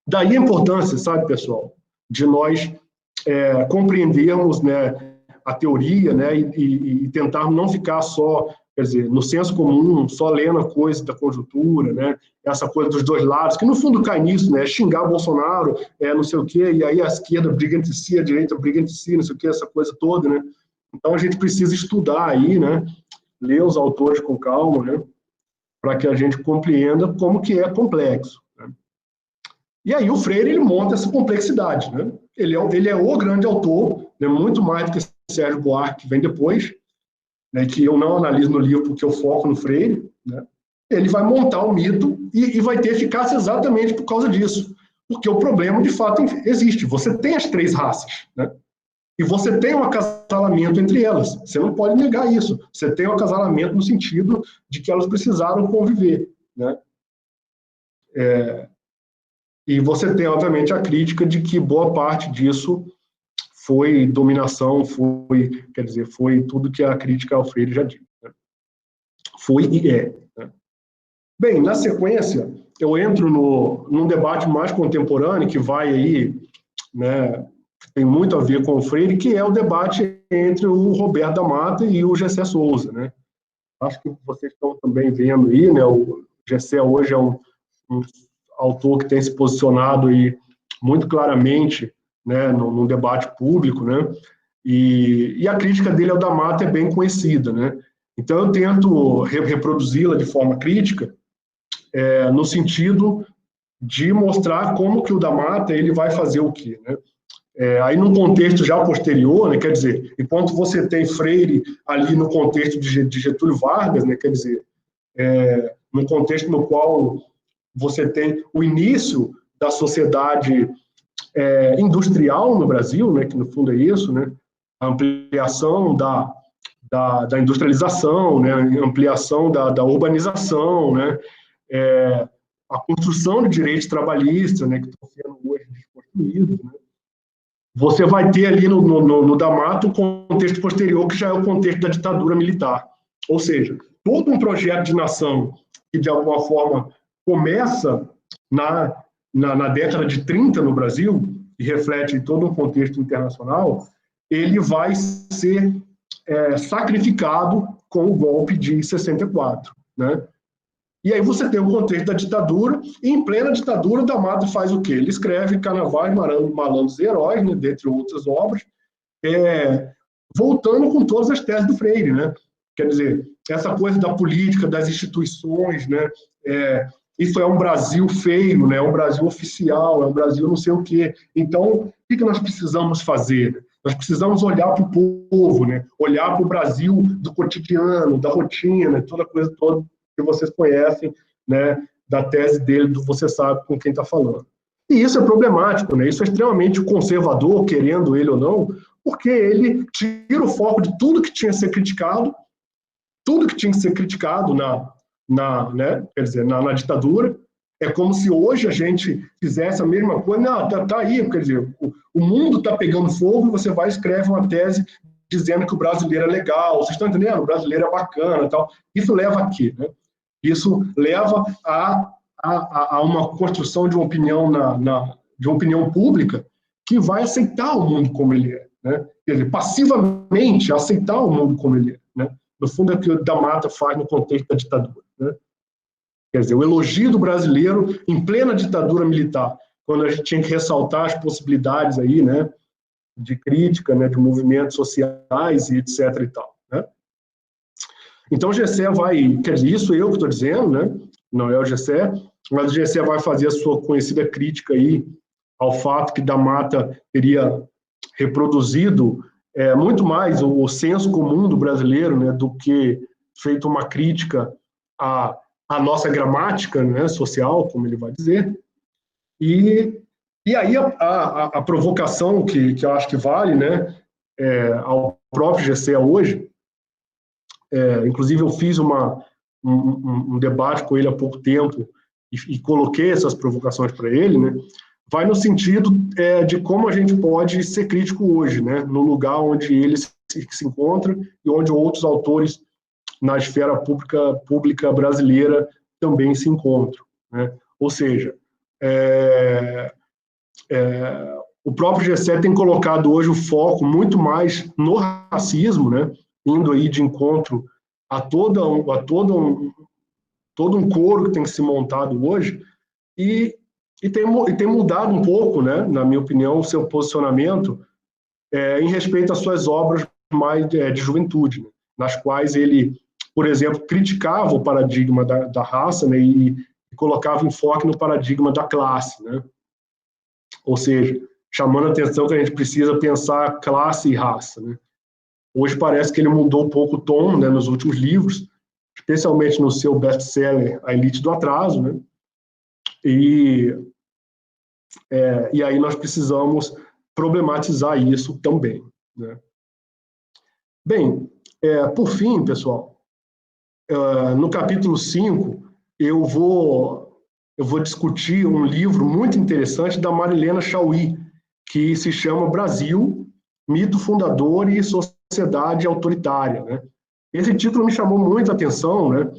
Daí a importância, sabe, pessoal, de nós compreendermos, né, a teoria, né, e tentarmos não ficar só, quer dizer, no senso comum, só lendo a coisa da conjuntura, né, essa coisa dos dois lados, que no fundo cai nisso, né, xingar Bolsonaro, não sei o quê, e aí a esquerda briga entre si, a direita briga entre si, não sei o quê, essa coisa toda, né. Então a gente precisa estudar aí, né, ler os autores com calma, né, para que a gente compreenda como que é complexo, né. E aí o Freire, ele monta essa complexidade, né. Ele é o grande autor, né, muito mais do que Sérgio Buarque, que vem depois, né, que eu não analiso no livro porque eu foco no Freire, né. Ele vai montar o mito e vai ter eficácia exatamente por causa disso, porque o problema, de fato, existe. Você tem as três raças, né, e você tem um acasalamento entre elas. Você não pode negar isso. Você tem um acasalamento no sentido de que elas precisaram conviver, né. E você tem, obviamente, a crítica de que boa parte disso foi dominação, foi tudo que a crítica ao Freire já disse, né? Foi e é, né? Bem, na sequência, eu entro num debate mais contemporâneo, que vai aí, né, tem muito a ver com o Freire, que é o debate entre o Roberto da Mata e o Gessé Souza, né? Acho que vocês estão também vendo aí, né? O Gessé hoje é um autor que tem se posicionado aí muito claramente, né, num debate público, né, e a crítica dele ao da Mata é bem conhecida, né. Então eu tento reproduzi-la de forma crítica, no sentido de mostrar como que o da Mata ele vai fazer o quê, né. Aí num contexto já posterior, né, quer dizer, enquanto você tem Freire ali no contexto de Getúlio Vargas, né, quer dizer, num contexto no qual você tem o início da sociedade industrial no Brasil, né, que no fundo é isso, né, a ampliação da industrialização, né, a ampliação da urbanização, né, a construção de direitos trabalhistas, né, que estão sendo hoje desconstruídos, né. Você vai ter ali no da Mata um contexto posterior, que já é o contexto da ditadura militar. Ou seja, todo um projeto de nação que, de alguma forma, começa na década de 30 no Brasil, e reflete todo um contexto internacional, ele vai ser sacrificado com o golpe de 64, né? E aí você tem o contexto da ditadura, e em plena ditadura, da Mata faz o quê? Ele escreve Carnavais, Malandros e Heróis, né, dentre outras obras, voltando com todas as teses do Freire, né? Quer dizer, essa coisa da política, das instituições, né? Isso é um Brasil feio, né? É um Brasil oficial, é um Brasil não sei o quê. Então, o que nós precisamos fazer? Nós precisamos olhar para o povo, né? Olhar para o Brasil do cotidiano, da rotina, toda a coisa toda que vocês conhecem, né? Da tese dele, do você sabe com quem está falando. E isso é problemático, né? Isso é extremamente conservador, querendo ele ou não, porque ele tira o foco de tudo que tinha que ser criticado, né? Quer dizer, na ditadura. É como se hoje a gente fizesse a mesma coisa. Não, tá aí, quer dizer, o mundo está pegando fogo e você vai e escreve uma tese dizendo que o brasileiro é legal, vocês estão entendendo? O brasileiro é bacana e tal. Isso leva a quê, né? Isso leva a uma construção de uma opinião de uma opinião pública que vai aceitar o mundo como ele é, né? Quer dizer, passivamente aceitar o mundo como ele é, né? No fundo é o que o Da Mata faz no contexto da ditadura, né? Quer dizer, o elogio do brasileiro em plena ditadura militar, quando a gente tinha que ressaltar as possibilidades aí, né, de crítica, né, de movimentos sociais e etc. e tal, né? Então o Gessé vai, quer dizer, isso eu que estou dizendo, né, não é o Gessé, mas o Gessé vai fazer a sua conhecida crítica aí ao fato que Da Mata teria reproduzido muito mais o senso comum do brasileiro, né, do que feito uma crítica a nossa gramática, né, social, como ele vai dizer. E aí a provocação que eu acho que vale, né, ao próprio Gessé hoje, inclusive eu fiz um debate com ele há pouco tempo e coloquei essas provocações para ele, né, vai no sentido de como a gente pode ser crítico hoje, né, no lugar onde ele se encontra e onde outros autores na esfera pública brasileira também se encontram, né? Ou seja, o próprio Gessé tem colocado hoje o foco muito mais no racismo, né? Indo aí de encontro a todo um coro que tem que ser montado hoje e tem mudado um pouco, né? Na minha opinião, o seu posicionamento em respeito às suas obras mais de juventude, né? Nas quais ele, por exemplo, criticava o paradigma da raça, né, e colocava enfoque no paradigma da classe, né? Ou seja, chamando a atenção que a gente precisa pensar classe e raça, né? Hoje parece que ele mudou um pouco o tom, né, nos últimos livros, especialmente no seu best-seller A Elite do Atraso, né? E aí nós precisamos problematizar isso também, né? Bem, por fim, pessoal, no capítulo 5, eu vou discutir um livro muito interessante da Marilena Chauí, que se chama Brasil, Mito Fundador e Sociedade Autoritária, né? Esse título me chamou muito a atenção, né?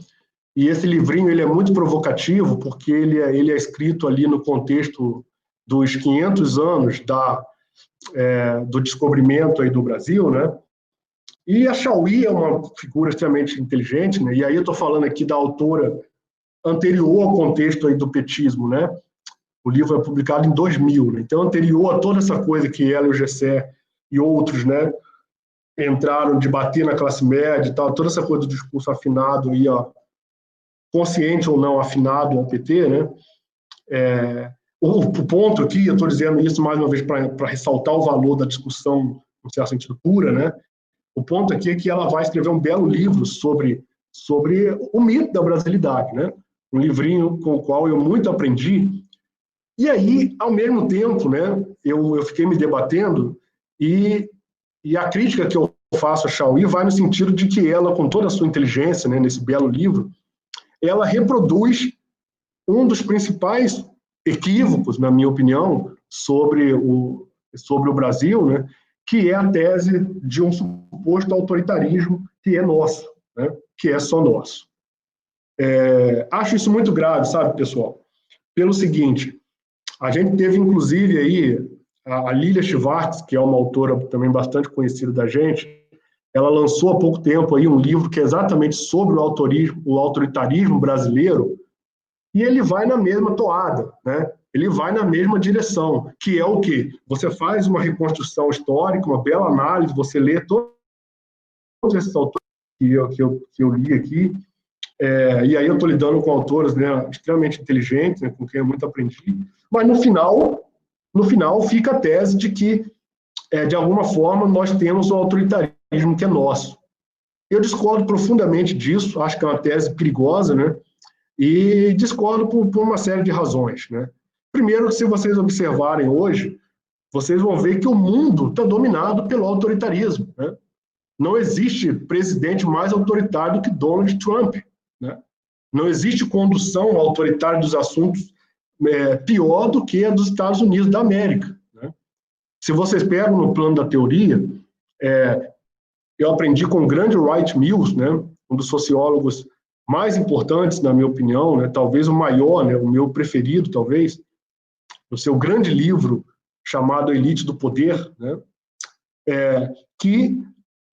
E esse livrinho ele é muito provocativo, porque ele é escrito ali no contexto dos 500 anos do descobrimento aí do Brasil, né? E a Chauí é uma figura extremamente inteligente, né? E aí eu estou falando aqui da autora anterior ao contexto aí do petismo, né? O livro é publicado em 2000, né? Então anterior a toda essa coisa que ela e o Gessé e outros, né, entraram de bater na classe média e tal, toda essa coisa do discurso afinado aí, ó, consciente ou não afinado ao PT, né? O ponto aqui, eu estou dizendo isso mais uma vez para ressaltar o valor da discussão, no certo sentido, pura, né? O ponto aqui é que ela vai escrever um belo livro sobre o mito da brasilidade, né? Um livrinho com o qual eu muito aprendi. E aí, ao mesmo tempo, né, eu fiquei me debatendo e a crítica que eu faço a Chauí vai no sentido de que ela, com toda a sua inteligência, né, nesse belo livro, ela reproduz um dos principais equívocos, na minha opinião, sobre o Brasil, né, que é a tese de um suposto autoritarismo que é nosso, né, que é só nosso. Acho isso muito grave, sabe, pessoal? Pelo seguinte, a gente teve, inclusive, aí a Lilia Schwartz, que é uma autora também bastante conhecida da gente, ela lançou há pouco tempo aí um livro que é exatamente sobre o autoritarismo brasileiro, e ele vai na mesma toada, né? Ele vai na mesma direção, que é o quê? Você faz uma reconstrução histórica, uma bela análise, você lê todos esses autores que eu li aqui, e aí eu estou lidando com autores, né, extremamente inteligentes, né, com quem eu muito aprendi, mas no final fica a tese de que de alguma forma, nós temos o autoritarismo que é nosso. Eu discordo profundamente disso, acho que é uma tese perigosa, né? E discordo por uma série de razões, né? Primeiro, se vocês observarem hoje, vocês vão ver que o mundo está dominado pelo autoritarismo, né? Não existe presidente mais autoritário do que Donald Trump, né? Não existe condução autoritária dos assuntos pior do que a dos Estados Unidos da América, né? Se vocês pegam no plano da teoria, eu aprendi com o grande Wright Mills, né? Um dos sociólogos mais importantes, na minha opinião, né? Talvez o maior, né? O meu preferido, talvez, no seu grande livro chamado Elite do Poder, né? Que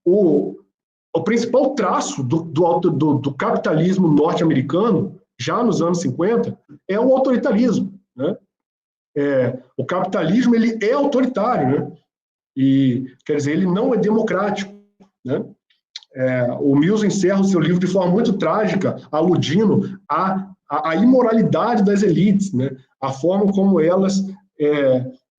o principal traço do capitalismo norte-americano, já nos anos 50, é o autoritarismo, né? O capitalismo, ele é autoritário, né? E, quer dizer, ele não é democrático, né? O Mills encerra o seu livro de forma muito trágica, aludindo à imoralidade das elites, né? A forma como elas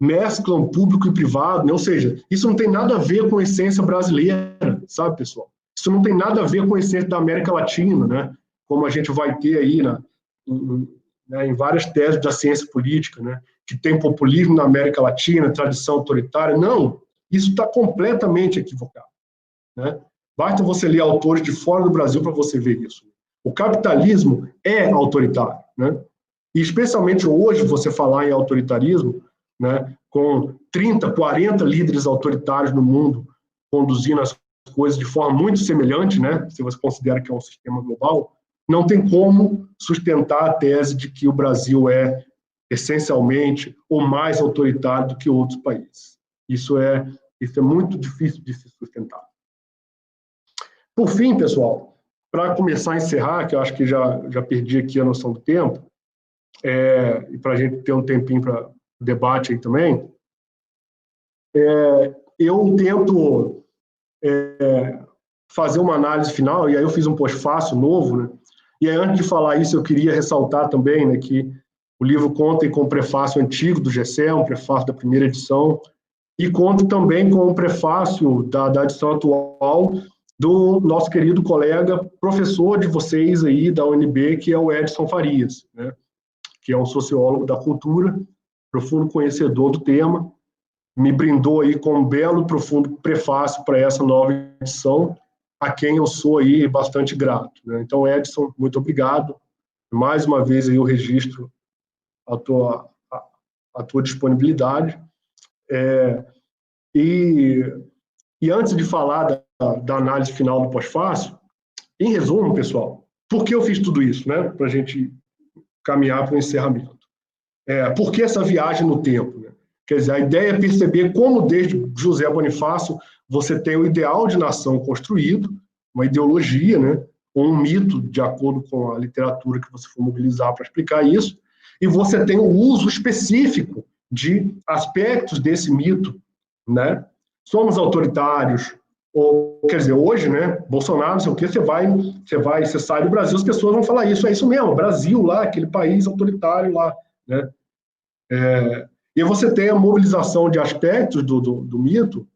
mesclam público e privado, né? Ou seja, isso não tem nada a ver com a essência brasileira, sabe, pessoal? Isso não tem nada a ver com a essência da América Latina, né? Como a gente vai ter aí em várias teses da ciência política, né? Que tem populismo na América Latina, tradição autoritária. Não, isso está completamente equivocado, né? Basta você ler autores de fora do Brasil para você ver isso. O capitalismo é autoritário, né? E especialmente hoje, você falar em autoritarismo, né, com 30, 40 líderes autoritários no mundo conduzindo as coisas de forma muito semelhante, né, se você considera que é um sistema global, não tem como sustentar a tese de que o Brasil é essencialmente ou mais autoritário do que outros países. Isso é muito difícil de se sustentar. Por fim, pessoal, para começar a encerrar, que eu acho que já perdi aqui a noção do tempo, e para a gente ter um tempinho para debate aí também, eu tento fazer uma análise final, e aí eu fiz um pós-fácil novo, né? E aí, antes de falar isso, eu queria ressaltar também, né, que o livro conta com um prefácio antigo do GCE, um prefácio da primeira edição, e conta também com um prefácio da edição atual do nosso querido colega, professor de vocês aí da UNB, que é o Edson Farias, né? Que é um sociólogo da cultura, profundo conhecedor do tema, me brindou aí com um belo e profundo prefácio para essa nova edição, a quem eu sou aí bastante grato, né? Então, Edson, muito obrigado. Mais uma vez aí eu registro a tua disponibilidade. E antes de falar da análise final do pós-fácil, em resumo, pessoal, por que eu fiz tudo isso, né? Para a gente caminhar para o encerramento. Por que essa viagem no tempo, né? Quer dizer, a ideia é perceber como, desde José Bonifácio, você tem o ideal de nação construído, uma ideologia, né? Um mito, de acordo com a literatura que você for mobilizar para explicar isso, e você tem o uso específico de aspectos desse mito, né? Somos autoritários, ou, quer dizer, hoje, né, Bolsonaro, não sei o quê, você sai do Brasil, as pessoas vão falar isso, é isso mesmo, Brasil lá, aquele país autoritário lá, né? E você tem a mobilização de aspectos do mito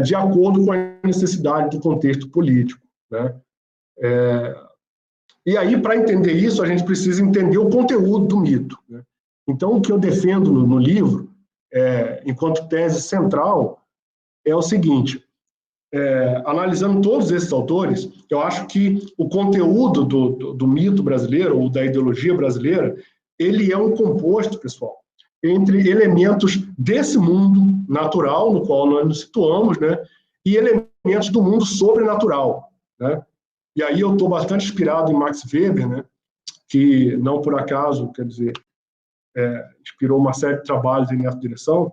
de acordo com a necessidade do contexto político, né? E aí, para entender isso, a gente precisa entender o conteúdo do mito, né? Então, o que eu defendo no livro, enquanto tese central, é o seguinte: analisando todos esses autores, eu acho que o conteúdo do mito brasileiro, ou da ideologia brasileira, ele é um composto, pessoal, entre elementos desse mundo natural, no qual nós nos situamos, né, e elementos do mundo sobrenatural, né? E aí eu estou bastante inspirado em Max Weber, né, que não por acaso, quer dizer, inspirou uma série de trabalhos nessa direção,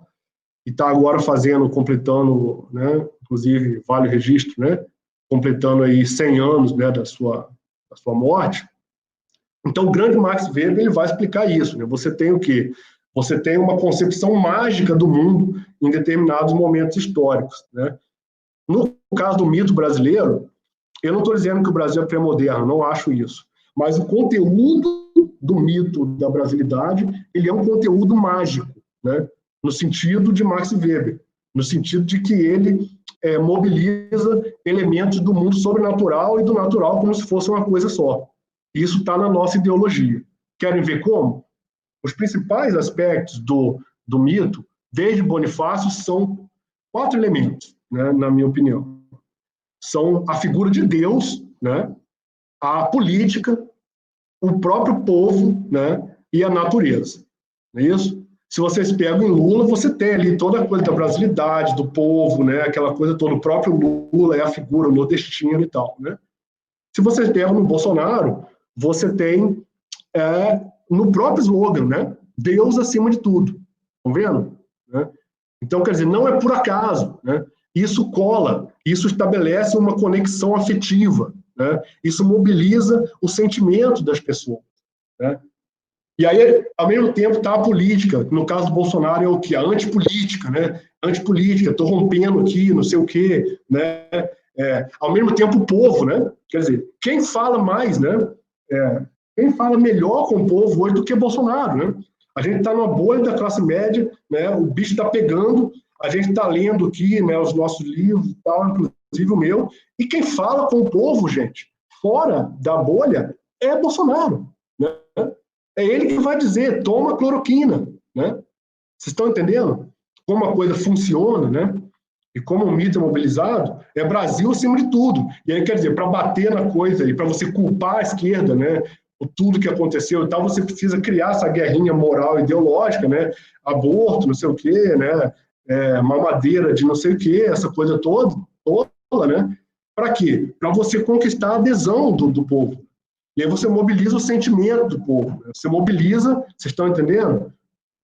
e está agora completando, né, inclusive vale o registro, né, completando aí 100 anos, né, da sua morte. Então, o grande Max Weber, ele vai explicar isso, né? Você tem o quê? Você tem uma concepção mágica do mundo em determinados momentos históricos, né? No caso do mito brasileiro, eu não estou dizendo que o Brasil é pré-moderno, não acho isso, mas o conteúdo do mito da brasilidade, ele é um conteúdo mágico, né? No sentido de Max Weber. no sentido de que ele mobiliza elementos do mundo sobrenatural e do natural como se fosse uma coisa só. Isso está na nossa ideologia. Querem ver como? Os principais aspectos do mito, desde Bonifácio, são 4 elementos, né, na minha opinião. São a figura de Deus, né, a política, o próprio povo, né, e a natureza. Não é isso? Se vocês pegam em Lula, você tem ali toda a coisa da brasilidade, do povo, né, aquela coisa toda. O próprio Lula é a figura nordestina e tal. Né? Se vocês pegam no Bolsonaro, você tem no próprio slogan, né, Deus acima de tudo. Estão vendo? Né? Então, quer dizer, não é por acaso. Né? Isso cola, isso estabelece uma conexão afetiva. Né? Isso mobiliza o sentimento das pessoas. Né? E aí, ao mesmo tempo, está a política. No caso do Bolsonaro, é o quê? A antipolítica, né? Antipolítica, estou rompendo aqui, não sei o quê, né? Ao mesmo tempo, o povo, né? Quer dizer, quem fala mais, né? Quem fala melhor com o povo hoje do que Bolsonaro, né? A gente está numa bolha da classe média, né? O bicho está pegando, a gente está lendo aqui, né, os nossos livros e tal, inclusive o meu, e quem fala com o povo, gente, fora da bolha, é Bolsonaro, né? É ele que vai dizer, toma cloroquina, né? Vocês estão entendendo como a coisa funciona, né? E como o mito é mobilizado? É Brasil acima de tudo. E aí, quer dizer, para bater na coisa e para você culpar a esquerda, né? Por tudo que aconteceu e tal, você precisa criar essa guerrinha moral ideológica, né? Aborto, não sei o quê, né? Mamadeira de não sei o quê, essa coisa toda, né? Para quê? Para você conquistar a adesão do povo. E aí você mobiliza o sentimento do povo. Né? Você mobiliza, vocês estão entendendo?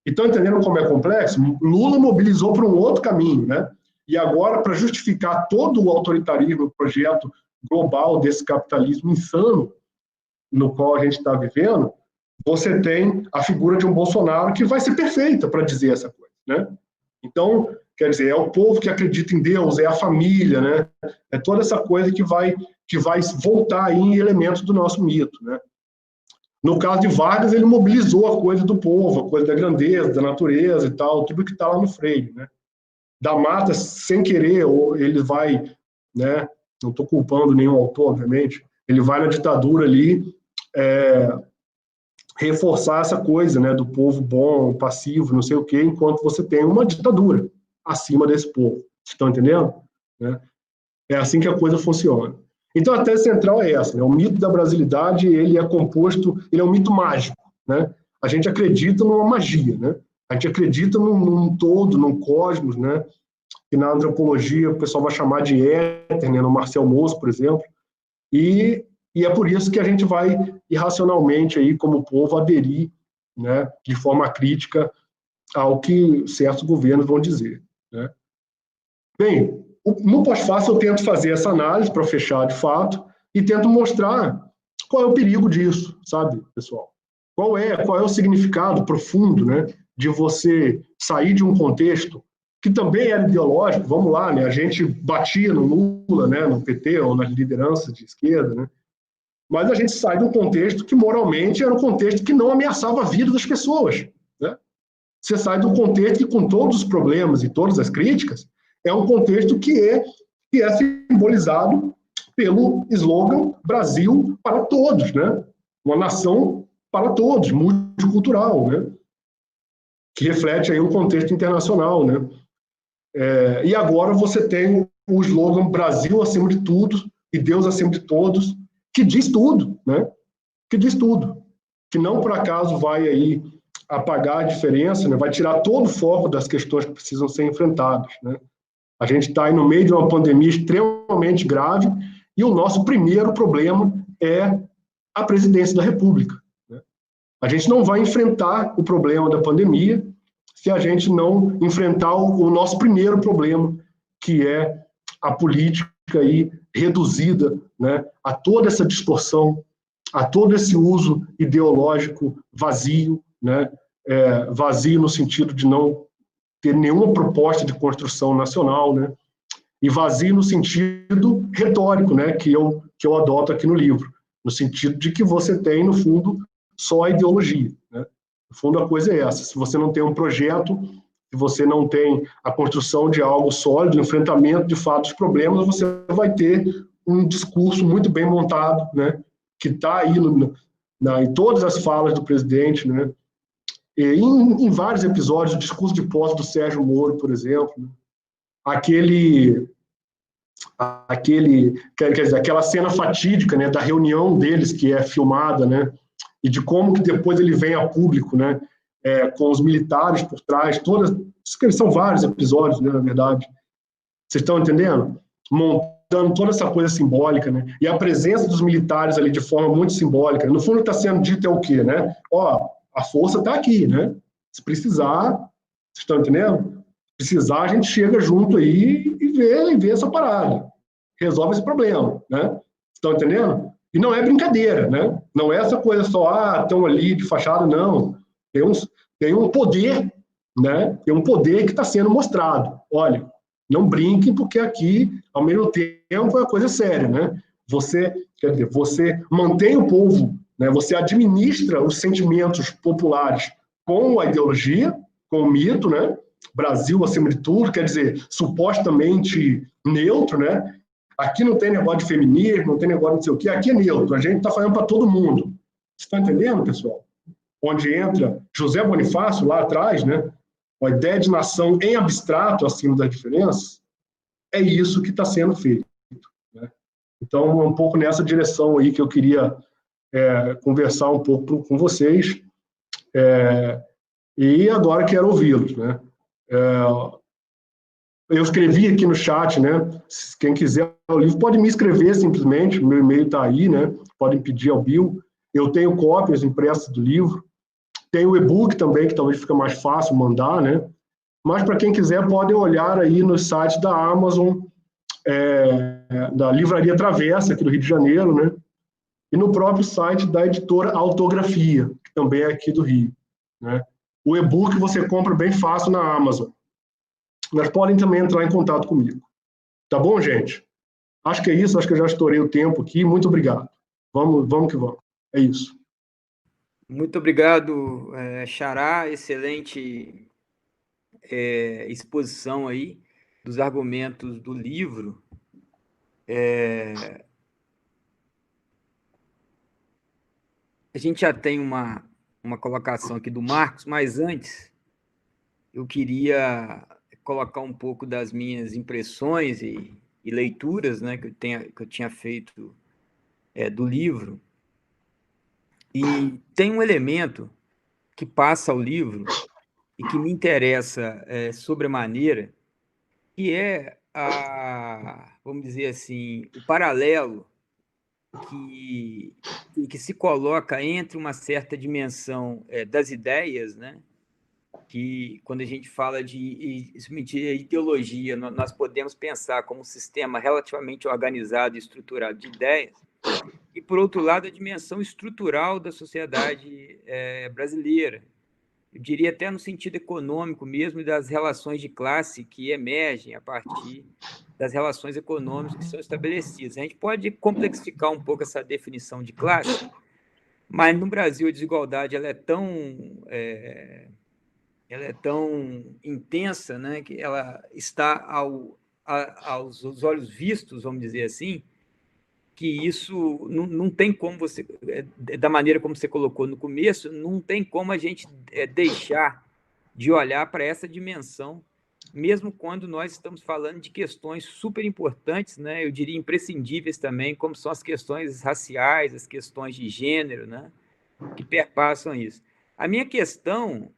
E estão entendendo como é complexo? Lula mobilizou para um outro caminho, né? E agora, para justificar todo o autoritarismo, o projeto global desse capitalismo insano no qual a gente está vivendo, você tem a figura de um Bolsonaro que vai ser perfeita para dizer essa coisa, né? Então, quer dizer, é o povo que acredita em Deus, é a família, né? É toda essa coisa que vai voltar aí em elementos do nosso mito, né? No caso de Vargas, ele mobilizou a coisa do povo, a coisa da grandeza, da natureza e tal, tudo que está lá no Freire, né? Da Mata, sem querer, ele vai, né? Não estou culpando nenhum autor, obviamente, ele vai na ditadura ali reforçar essa coisa, né? Do povo bom, passivo, não sei o quê, enquanto você tem uma ditadura acima desse povo. Estão entendendo? Né? É assim que a coisa funciona. Então, a tese central é essa, né? O mito da brasilidade, ele é composto, ele é um mito mágico, né? A gente acredita numa magia, né? A gente acredita num todo, num cosmos, né? Que na antropologia o pessoal vai chamar de éter, né? No Marcel Mauss, por exemplo. E é por isso que a gente vai irracionalmente, aí, como povo, aderir, né? De forma crítica ao que certos governos vão dizer, né? Bem, no pós-fácil eu tento fazer essa análise para fechar de fato e tento mostrar qual é o perigo disso, sabe, pessoal? Qual é o significado profundo, né, de você sair de um contexto que também era ideológico, vamos lá, né, a gente batia no Lula, né, no PT ou nas lideranças de esquerda, né, mas a gente sai de um contexto que moralmente era um contexto que não ameaçava a vida das pessoas, né? Você sai do contexto que, com todos os problemas e todas as críticas, é um contexto que é simbolizado pelo slogan Brasil para todos, né? Uma nação para todos, multicultural, né? Que reflete aí um contexto internacional, né? E agora você tem o slogan Brasil acima de tudo e Deus acima de todos, que diz tudo, né? Que diz tudo. Que não por acaso vai aí apagar a diferença, né? Vai tirar todo o foco das questões que precisam ser enfrentadas, né? A gente está aí no meio de uma pandemia extremamente grave e o nosso primeiro problema é a presidência da República, né? A gente não vai enfrentar o problema da pandemia se a gente não enfrentar o nosso primeiro problema, que é a política aí reduzida, né, a toda essa distorção, a todo esse uso ideológico vazio, né, vazio no sentido de não ter nenhuma proposta de construção nacional, né, e vazio no sentido retórico, né, que eu adoto aqui no livro, no sentido de que você tem, no fundo, só a ideologia, né? No fundo, a coisa é essa. Se você não tem um projeto, se você não tem a construção de algo sólido, o enfrentamento de fato dos problemas, você vai ter um discurso muito bem montado, né, que está aí em todas as falas do presidente, né, e em vários episódios, o discurso de posse do Sérgio Moro, por exemplo, né, quer dizer, aquela cena fatídica, né, da reunião deles que é filmada, né, e de como que depois ele vem a público, né, com os militares por trás, são vários episódios, né, na verdade. Vocês estão entendendo? Montando toda essa coisa simbólica, né, e a presença dos militares ali de forma muito simbólica. No fundo, está sendo dito é o quê, né? Ó, a força está aqui, né? Se precisar, vocês estão entendendo? Se precisar, a gente chega junto aí e vê essa parada. Resolve esse problema, né? Estão entendendo? E não é brincadeira, né? Não é essa coisa só, estão ali de fachada, não. Tem um poder, né? Tem um poder que está sendo mostrado. Olha, não brinquem, porque aqui, ao mesmo tempo, é uma coisa séria, né? Quer dizer, você mantém o povo, né? Você administra os sentimentos populares com a ideologia, com o mito, né? Brasil acima de tudo, quer dizer, supostamente neutro, né? Aqui não tem negócio de feminismo, não tem negócio de não sei o quê, aqui é neutro, a gente está falando para todo mundo. Você está entendendo, pessoal? Onde entra José Bonifácio, lá atrás, né? A ideia de nação em abstrato, acima das diferenças, é isso que está sendo feito, né? Então, um pouco nessa direção aí que eu queria conversar um pouco com vocês, e agora quero ouvi-los, né? Eu escrevi aqui no chat, né? Quem quiser o livro pode me escrever simplesmente, meu e-mail está aí, né? Podem pedir ao Bill. Eu tenho cópias impressas do livro. Tem o e-book também, que talvez fica mais fácil mandar, né? Mas para quem quiser, podem olhar aí no site da Amazon, da Livraria Travessa, aqui do Rio de Janeiro, né? E no próprio site da editora Autografia, que também é aqui do Rio, né? O e-book você compra bem fácil na Amazon. Mas podem também entrar em contato comigo. Tá bom, gente? Acho que é isso, acho que eu já estourei o tempo aqui. Muito obrigado. Vamos que vamos. É isso. Muito obrigado, Xará. Excelente exposição aí dos argumentos do livro. A gente já tem uma colocação aqui do Marcos, mas antes eu queria colocar um pouco das minhas impressões e leituras, né, que eu tinha feito do livro. E tem um elemento que passa ao livro e que me interessa sobremaneira, que é vamos dizer assim, o paralelo que se coloca entre uma certa dimensão das ideias, né? Que quando a gente fala de ideologia, nós podemos pensar como um sistema relativamente organizado e estruturado de ideias, e, por outro lado, a dimensão estrutural da sociedade brasileira. Eu diria até no sentido econômico mesmo, das relações de classe que emergem a partir das relações econômicas que são estabelecidas. A gente pode complexificar um pouco essa definição de classe, mas no Brasil a desigualdade ela é tão intensa, né, que ela está aos olhos vistos, vamos dizer assim, que isso não tem como você, da maneira como você colocou no começo, não tem como a gente deixar de olhar para essa dimensão, mesmo quando nós estamos falando de questões super importantes, né? Eu diria imprescindíveis também, como são as questões raciais, as questões de gênero, né? Que perpassam isso. A minha questão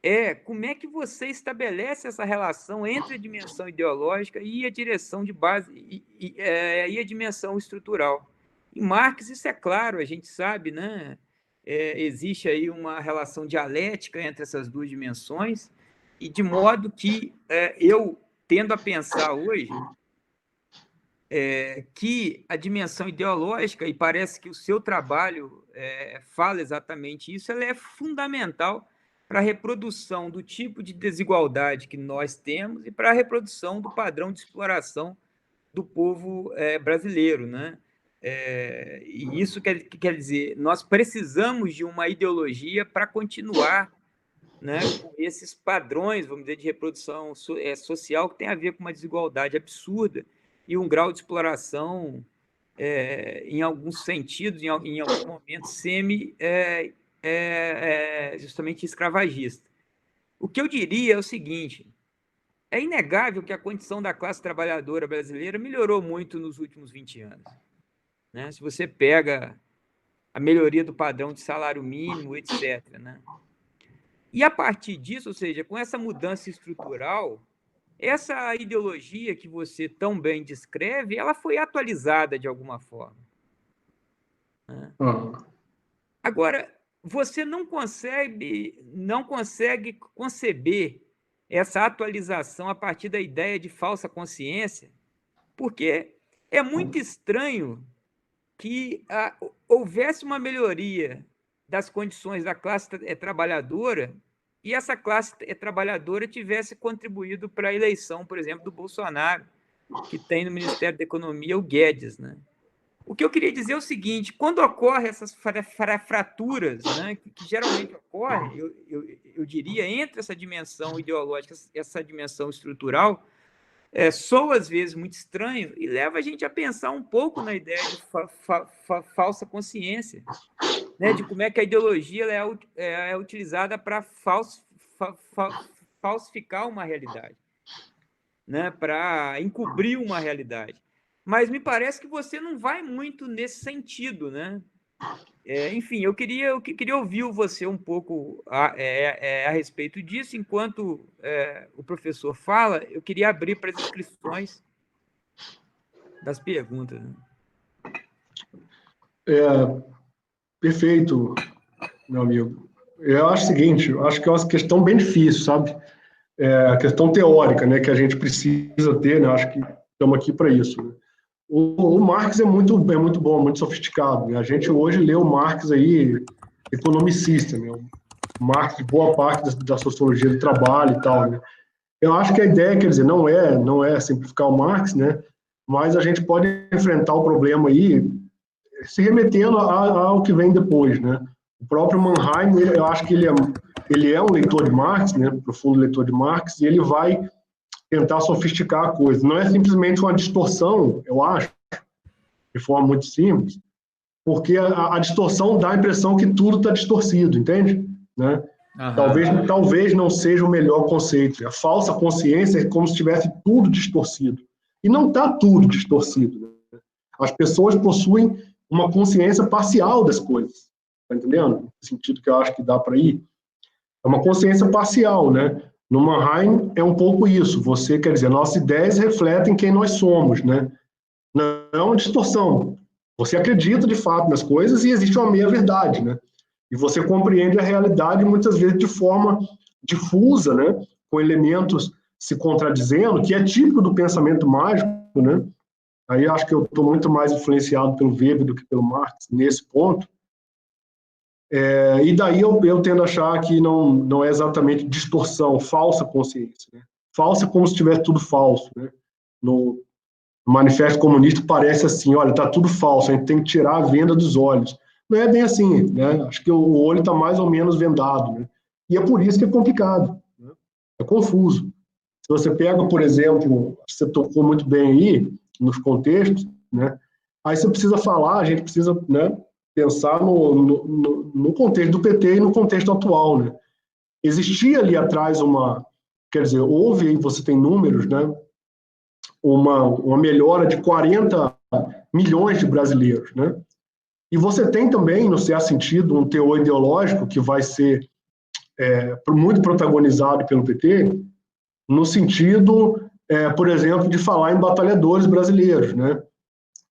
é como é que você estabelece essa relação entre a dimensão ideológica e a direção de base e a dimensão estrutural. Em Marx, isso é claro, a gente sabe, né? Existe aí uma relação dialética entre essas duas dimensões, e de modo que eu tendo a pensar hoje que a dimensão ideológica, e parece que o seu trabalho fala exatamente isso, ela é fundamental para a reprodução do tipo de desigualdade que nós temos e para a reprodução do padrão de exploração do povo brasileiro, né? E isso quer dizer, nós precisamos de uma ideologia para continuar né, com esses padrões, vamos dizer, de reprodução social que tem a ver com uma desigualdade absurda e um grau de exploração, em alguns sentidos, em alguns momentos, justamente escravagista. O que eu diria é o seguinte: é inegável que a condição da classe trabalhadora brasileira melhorou muito nos últimos 20 anos. Né? Se você pega a melhoria do padrão de salário mínimo, etc. Né? E a partir disso, ou seja, com essa mudança estrutural, essa ideologia que você tão bem descreve, ela foi atualizada de alguma forma. Né? Agora, você não consegue conceber essa atualização a partir da ideia de falsa consciência, porque é muito estranho que houvesse uma melhoria das condições da classe trabalhadora e essa classe trabalhadora tivesse contribuído para a eleição, por exemplo, do Bolsonaro, que tem no Ministério da Economia o Guedes. Né? O que eu queria dizer é o seguinte: quando ocorrem essas fraturas, né, que geralmente ocorrem, eu diria, entre essa dimensão ideológica e essa dimensão estrutural, soa às vezes muito estranho e leva a gente a pensar um pouco na ideia de falsa consciência, né, de como é que a ideologia é utilizada para falsificar uma realidade, né, para encobrir uma realidade. Mas me parece que você não vai muito nesse sentido, né? Enfim, eu queria ouvir você um pouco a respeito disso. Enquanto o professor fala, eu queria abrir para as inscrições das perguntas. Né? Perfeito, meu amigo. Eu acho o seguinte, eu acho que é uma questão bem difícil, sabe? A questão teórica, né, que a gente precisa ter, né? Acho que estamos aqui para isso. Né? O Marx é muito bom, muito sofisticado. Né? A gente hoje lê o Marx aí, economicista, né? O Marx, boa parte da sociologia do trabalho e tal, né? Eu acho que a ideia, quer dizer, não é simplificar o Marx, né? Mas a gente pode enfrentar o problema aí se remetendo ao que vem depois, né? O próprio Mannheim, eu acho que ele é um leitor de Marx, né? Profundo leitor de Marx, e ele vai tentar sofisticar a coisa. Não é simplesmente uma distorção, eu acho, de forma muito simples, porque a distorção dá a impressão que tudo está distorcido, entende? Né? Talvez não seja o melhor conceito. A falsa consciência é como se tivesse tudo distorcido. E não está tudo distorcido. Né? As pessoas possuem uma consciência parcial das coisas. Está entendendo? No sentido que eu acho que dá para ir. É uma consciência parcial, né? No Mannheim é um pouco isso. Você, quer dizer, nossas ideias refletem quem nós somos, né? Não é uma distorção. Você acredita de fato nas coisas e existe uma meia-verdade, né? E você compreende a realidade muitas vezes de forma difusa, né? Com elementos se contradizendo, que é típico do pensamento mágico, né? Aí acho que eu estou muito mais influenciado pelo Weber do que pelo Marx nesse ponto. E daí eu tendo a achar que não é exatamente distorção, falsa consciência. Né? Falsa como se tivesse tudo falso. Né? No Manifesto Comunista parece assim, olha, está tudo falso, a gente tem que tirar a venda dos olhos. Não é bem assim, né? Acho que o olho está mais ou menos vendado. Né? E é por isso que é complicado, né? É confuso. Se você pega, por exemplo, você tocou muito bem aí, nos contextos, né? Aí você precisa falar, a gente precisa, né, pensar no contexto do PT e no contexto atual, né? Existia ali atrás quer dizer, houve, aí você tem números, né? Uma melhora de 40 milhões de brasileiros, né? E você tem também, no certo sentido, um teor ideológico que vai ser muito protagonizado pelo PT, no sentido, por exemplo, de falar em batalhadores brasileiros, né?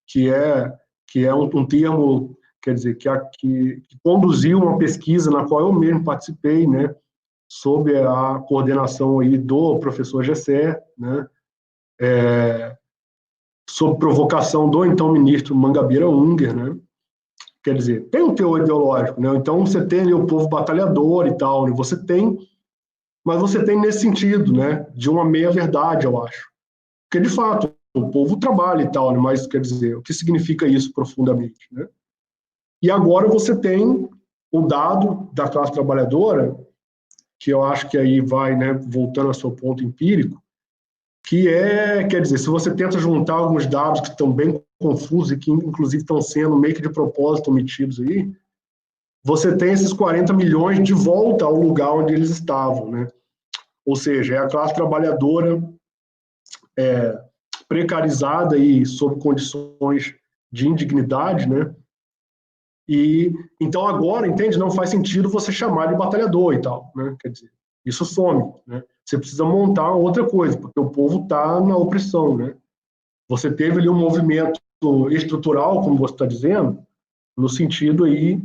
Que é um termo, quer dizer, que conduziu uma pesquisa na qual eu mesmo participei, né? Sob a coordenação aí do professor Gessé, né? Sob provocação do então ministro Mangabeira Unger, né? Quer dizer, tem um teor ideológico, né? Então você tem ali o povo batalhador e tal, né? Mas você tem nesse sentido, né? De uma meia-verdade, eu acho. Porque, de fato, o povo trabalha e tal, né? Mas, quer dizer, o que significa isso profundamente, né? E agora você tem o dado da classe trabalhadora que eu acho que aí vai, né, voltando ao seu ponto empírico, que quer dizer, se você tenta juntar alguns dados que estão bem confusos e que, inclusive, estão sendo meio que de propósito omitidos aí, você tem esses 40 milhões de volta ao lugar onde eles estavam, né? Ou seja, é a classe trabalhadora precarizada e sob condições de indignidade, né? E então agora, entende? Não faz sentido você chamar de batalhador e tal, né? Quer dizer, isso some, né? Você precisa montar outra coisa, porque o povo está na opressão, né? Você teve ali um movimento estrutural, como você está dizendo, no sentido aí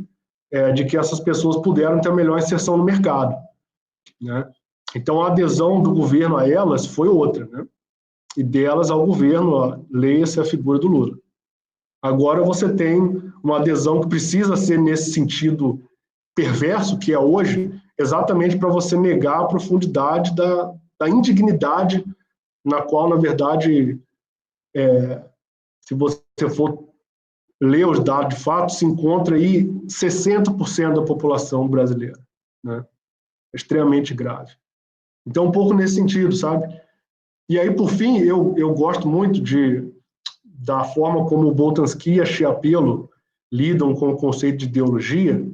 de que essas pessoas puderam ter a melhor inserção no mercado, né? Então a adesão do governo a elas foi outra, né? E delas ao governo, leia-se a figura do Lula. Agora você tem uma adesão que precisa ser nesse sentido perverso, que é hoje, exatamente para você negar a profundidade da indignidade na qual, na verdade, se você for ler os dados de fato, se encontra aí 60% da população brasileira, né? É extremamente grave. Então, um pouco nesse sentido, sabe? E aí, por fim, eu gosto muito da forma como o Boltanski e a Schiapello lidam com o conceito de ideologia,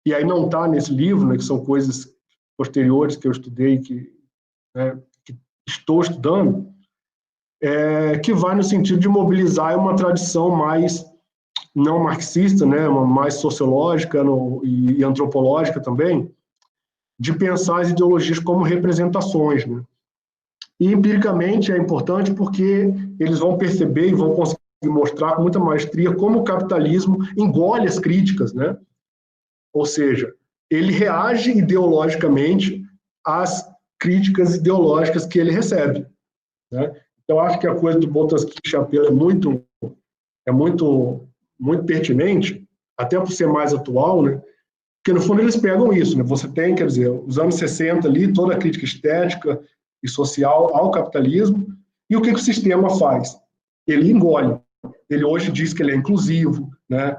e aí não está nesse livro, né, que são coisas posteriores que eu estudei, que estou estudando, que vai no sentido de mobilizar uma tradição mais não marxista, né, mais sociológica e antropológica também, de pensar as ideologias como representações, né? E empiricamente é importante porque eles vão perceber e vão conseguir mostrar com muita maestria como o capitalismo engole as críticas, né? Ou seja, ele reage ideologicamente às críticas ideológicas que ele recebe, né? Então, acho que a coisa do Boltanski e Schiapello é muito pertinente, até por ser mais atual, né? Porque, no fundo, eles pegam isso, né? Você tem, quer dizer, os anos 60 ali, toda a crítica estética e social ao capitalismo, e o que o sistema faz? Ele engole. Ele hoje diz que ele é inclusivo, né?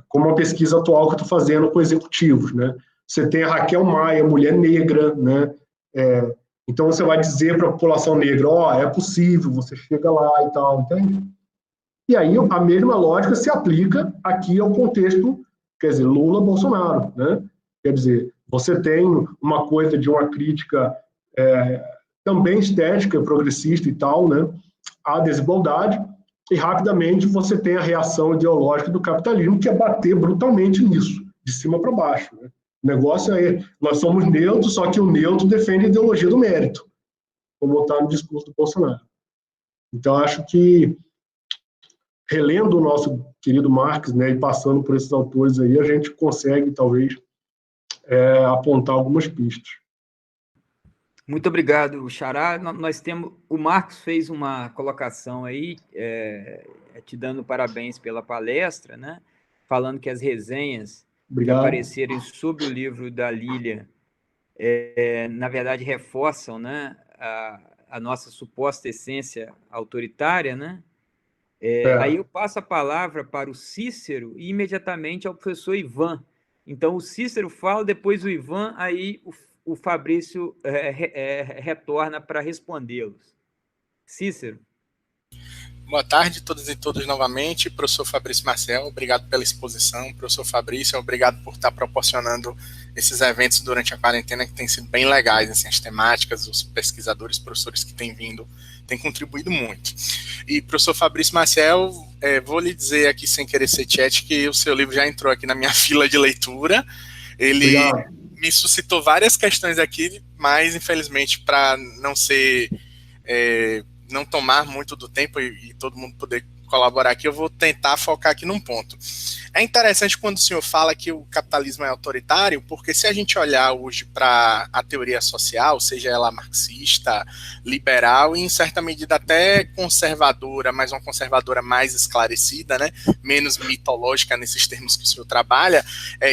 Como uma pesquisa atual que eu estou fazendo com executivos, né? Você tem a Raquel Maia, mulher negra, né? Então você vai dizer para a população negra, é possível, você chega lá e tal, entende? E aí a mesma lógica se aplica aqui ao contexto, quer dizer, Lula-Bolsonaro, né? Quer dizer, você tem uma coisa de uma crítica também estética, progressista e tal, né? À desigualdade, e rapidamente você tem a reação ideológica do capitalismo, que é bater brutalmente nisso, de cima para baixo, né? O negócio nós somos neutros, só que o neutro defende a ideologia do mérito, como está no discurso do Bolsonaro. Então, acho que, relendo o nosso querido Marx, né, e passando por esses autores aí, a gente consegue, talvez, apontar algumas pistas. Muito obrigado, Xará. Nós temos, o Marcos fez uma colocação aí, te dando parabéns pela palestra, né? Falando que as resenhas que aparecerem sobre o livro da Lília, na verdade, reforçam, né, a nossa suposta essência autoritária, né? Aí eu passo a palavra para o Cícero e imediatamente ao professor Ivan. Então, o Cícero fala, depois o Ivan, aí o Fabrício retorna para respondê-los. Cícero. Boa tarde a todas e todos novamente, professor Fabrício Marcel, obrigado pela exposição. Professor Fabrício, obrigado por estar proporcionando esses eventos durante a quarentena, que têm sido bem legais, assim, as temáticas, os pesquisadores, professores que têm vindo, têm contribuído muito. E, professor Fabrício Marcel, vou lhe dizer aqui, sem querer ser chat, que o seu livro já entrou aqui na minha fila de leitura. Ele me suscitou várias questões aqui, mas, infelizmente, para não ser... não tomar muito do tempo e todo mundo poder colaborar aqui, eu vou tentar focar aqui num ponto. É interessante quando o senhor fala que o capitalismo é autoritário, porque se a gente olhar hoje para a teoria social, seja ela marxista, liberal e em certa medida até conservadora, mas uma conservadora mais esclarecida, né, menos mitológica nesses termos que o senhor trabalha,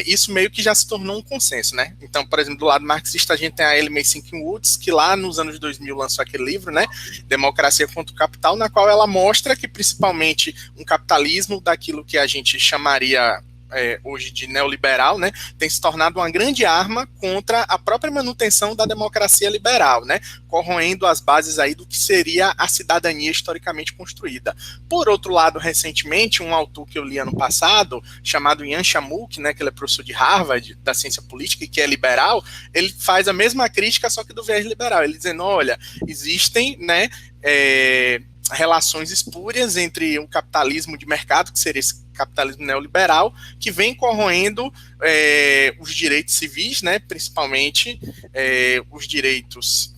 isso meio que já se tornou um consenso, né? Então, por exemplo, do lado marxista a gente tem a Ellen Sinkin Woods, que lá nos anos 2000 lançou aquele livro, né, Democracia contra o Capital, na qual ela mostra que principalmente um capitalismo daquilo que a gente chamaria hoje de neoliberal, né, tem se tornado uma grande arma contra a própria manutenção da democracia liberal, né, corroendo as bases aí do que seria a cidadania historicamente construída. Por outro lado, recentemente, um autor que eu li ano passado, chamado Yan Shamuk, né, que ele é professor de Harvard, da ciência política, e que é liberal, ele faz a mesma crítica, só que do viés liberal, ele dizendo, olha, existem, né, relações espúrias entre o capitalismo de mercado, que seria esse capitalismo neoliberal, que vem corroendo os direitos civis, né, principalmente os direitos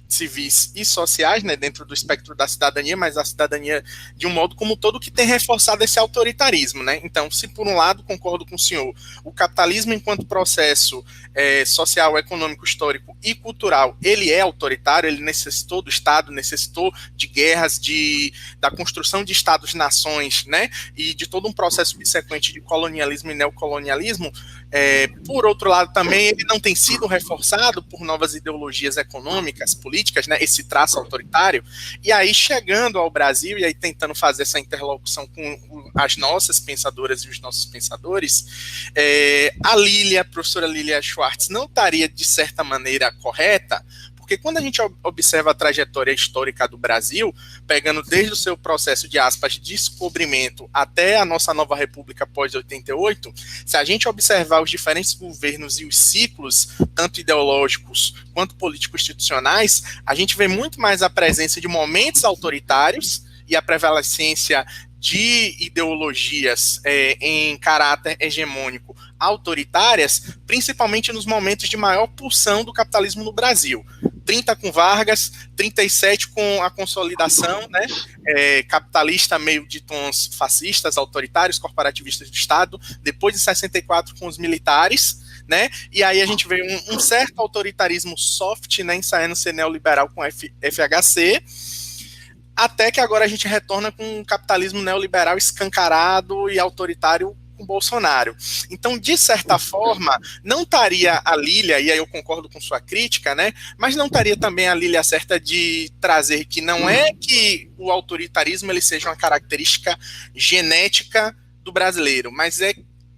civis e sociais, né, dentro do espectro da cidadania, mas a cidadania de um modo como todo, que tem reforçado esse autoritarismo, né? Então, se por um lado, concordo com o senhor, o capitalismo enquanto processo social, econômico, histórico e cultural, ele é autoritário, ele necessitou do Estado, necessitou de guerras, da construção de Estados-nações, né, e de todo um processo subsequente de colonialismo e neocolonialismo. Por outro lado, também ele não tem sido reforçado por novas ideologias econômicas, políticas, né, esse traço autoritário, e aí chegando ao Brasil, e aí tentando fazer essa interlocução com as nossas pensadoras e os nossos pensadores, a professora Lília Schwartz, não estaria, de certa maneira, correta, porque quando a gente observa a trajetória histórica do Brasil, pegando desde o seu processo de, aspas, descobrimento até a nossa nova república pós-88, se a gente observar os diferentes governos e os ciclos, tanto ideológicos quanto político-institucionais, a gente vê muito mais a presença de momentos autoritários e a prevalecência de ideologias em caráter hegemônico autoritárias, principalmente nos momentos de maior pulsão do capitalismo no Brasil. 30 com Vargas, 37 com a consolidação, né, capitalista meio de tons fascistas, autoritários, corporativistas do Estado, depois de 64 com os militares, né, e aí a gente vê um certo autoritarismo soft, né, ensaiando ser neoliberal com FHC, até que agora a gente retorna com um capitalismo neoliberal escancarado e autoritário com Bolsonaro. Então, de certa forma, não estaria a Lília, e aí eu concordo com sua crítica, né, mas não estaria também a Lília certa de trazer que não é que o autoritarismo ele seja uma característica genética do brasileiro, mas é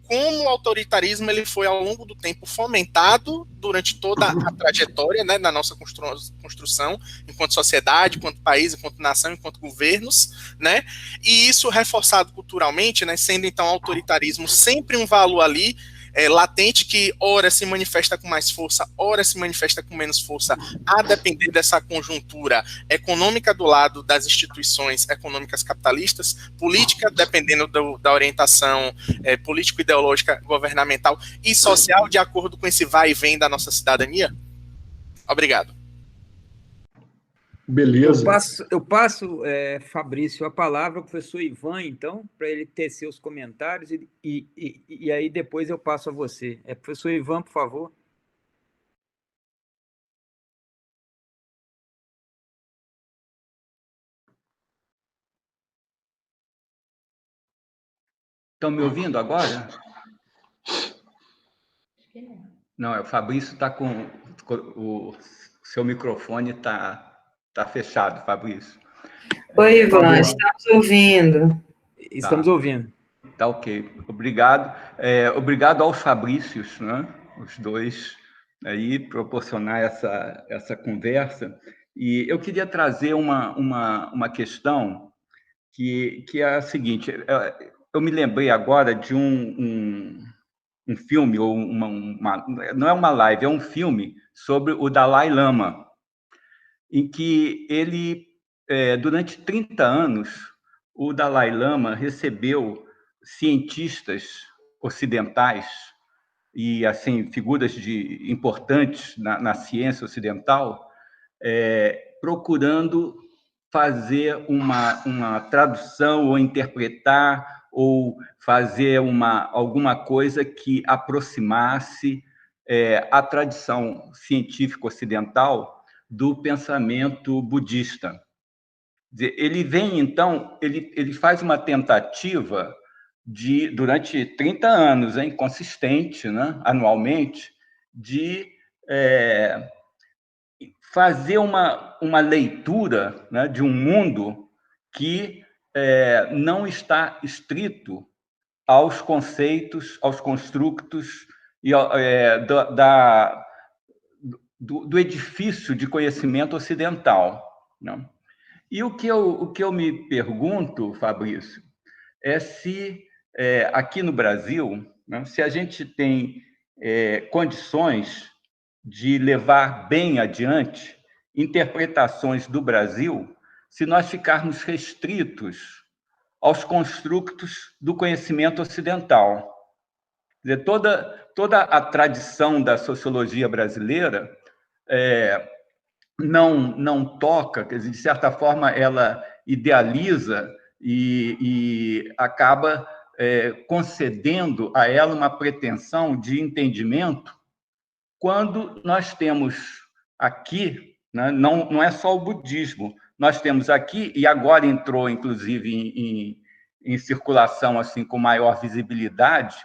como o autoritarismo ele foi ao longo do tempo fomentado durante toda a trajetória, né, na nossa construção, enquanto sociedade, enquanto país, enquanto nação, enquanto governos, né, e isso reforçado culturalmente, né, sendo então autoritarismo sempre um valor ali latente que ora se manifesta com mais força, ora se manifesta com menos força, a depender dessa conjuntura econômica do lado das instituições econômicas capitalistas, política dependendo da orientação político-ideológica, governamental e social, de acordo com esse vai e vem da nossa cidadania? Obrigado. Beleza. Eu passo Fabrício, a palavra ao professor Ivan, então, para ele tecer os comentários, e aí depois eu passo a você. Professor Ivan, por favor. Estão me ouvindo agora? Não, o Fabrício está com o seu microfone está fechado, Fabrício. Oi, Ivan, estamos ouvindo. Estamos ouvindo. Tá ok, obrigado. Obrigado aos Fabrícios, né? Os dois aí proporcionar essa conversa. E eu queria trazer uma questão que é a seguinte. Eu me lembrei agora de um filme, ou não é uma live, é um filme sobre o Dalai Lama, em que ele, durante 30 anos, o Dalai Lama recebeu cientistas ocidentais e assim figuras importantes na ciência ocidental, procurando fazer uma tradução ou interpretar ou fazer alguma coisa que aproximasse a tradição científica ocidental do pensamento budista. Ele vem, então, ele faz uma tentativa durante 30 anos, consistente, né, anualmente, de fazer uma leitura, né, de um mundo que não está estrito aos conceitos, aos construtos e do edifício de conhecimento ocidental, né? E o que eu me pergunto, Fabrício, é se aqui no Brasil, né, se a gente tem condições de levar bem adiante interpretações do Brasil, se nós ficarmos restritos aos construtos do conhecimento ocidental. Quer dizer, toda a tradição da sociologia brasileira não toca, quer dizer, de certa forma, ela idealiza e acaba concedendo a ela uma pretensão de entendimento, quando nós temos aqui, né, não é só o budismo, nós temos aqui, e agora entrou, inclusive, em circulação assim, com maior visibilidade,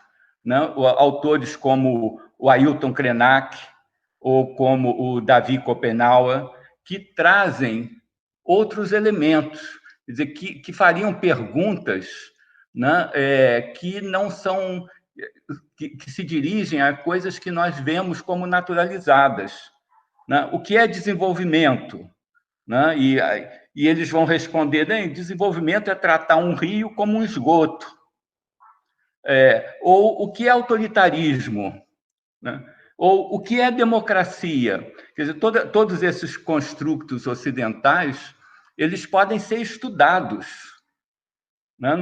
né, autores como o Ailton Krenak, ou como o Davi Copenauer, que trazem outros elementos, quer dizer, que fariam perguntas, né, que não são, que se dirigem a coisas que nós vemos como naturalizadas, né? O que é desenvolvimento? Né? E eles vão responder, desenvolvimento é tratar um rio como um esgoto. Ou o que é autoritarismo? Né? Ou o que é democracia? Quer dizer, todos esses construtos ocidentais, eles podem ser estudados, né?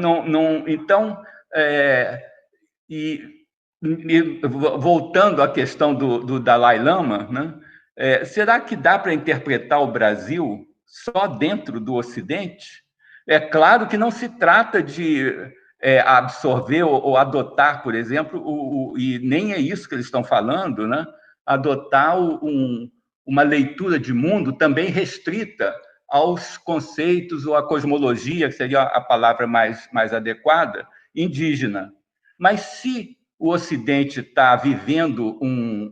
Então, voltando à questão do Dalai Lama, né? Será que dá para interpretar o Brasil só dentro do Ocidente? É claro que não se trata de absorver ou adotar, por exemplo, e nem é isso que eles estão falando, né? Adotar uma leitura de mundo também restrita aos conceitos ou à cosmologia, que seria a palavra mais adequada, indígena. Mas se o Ocidente está vivendo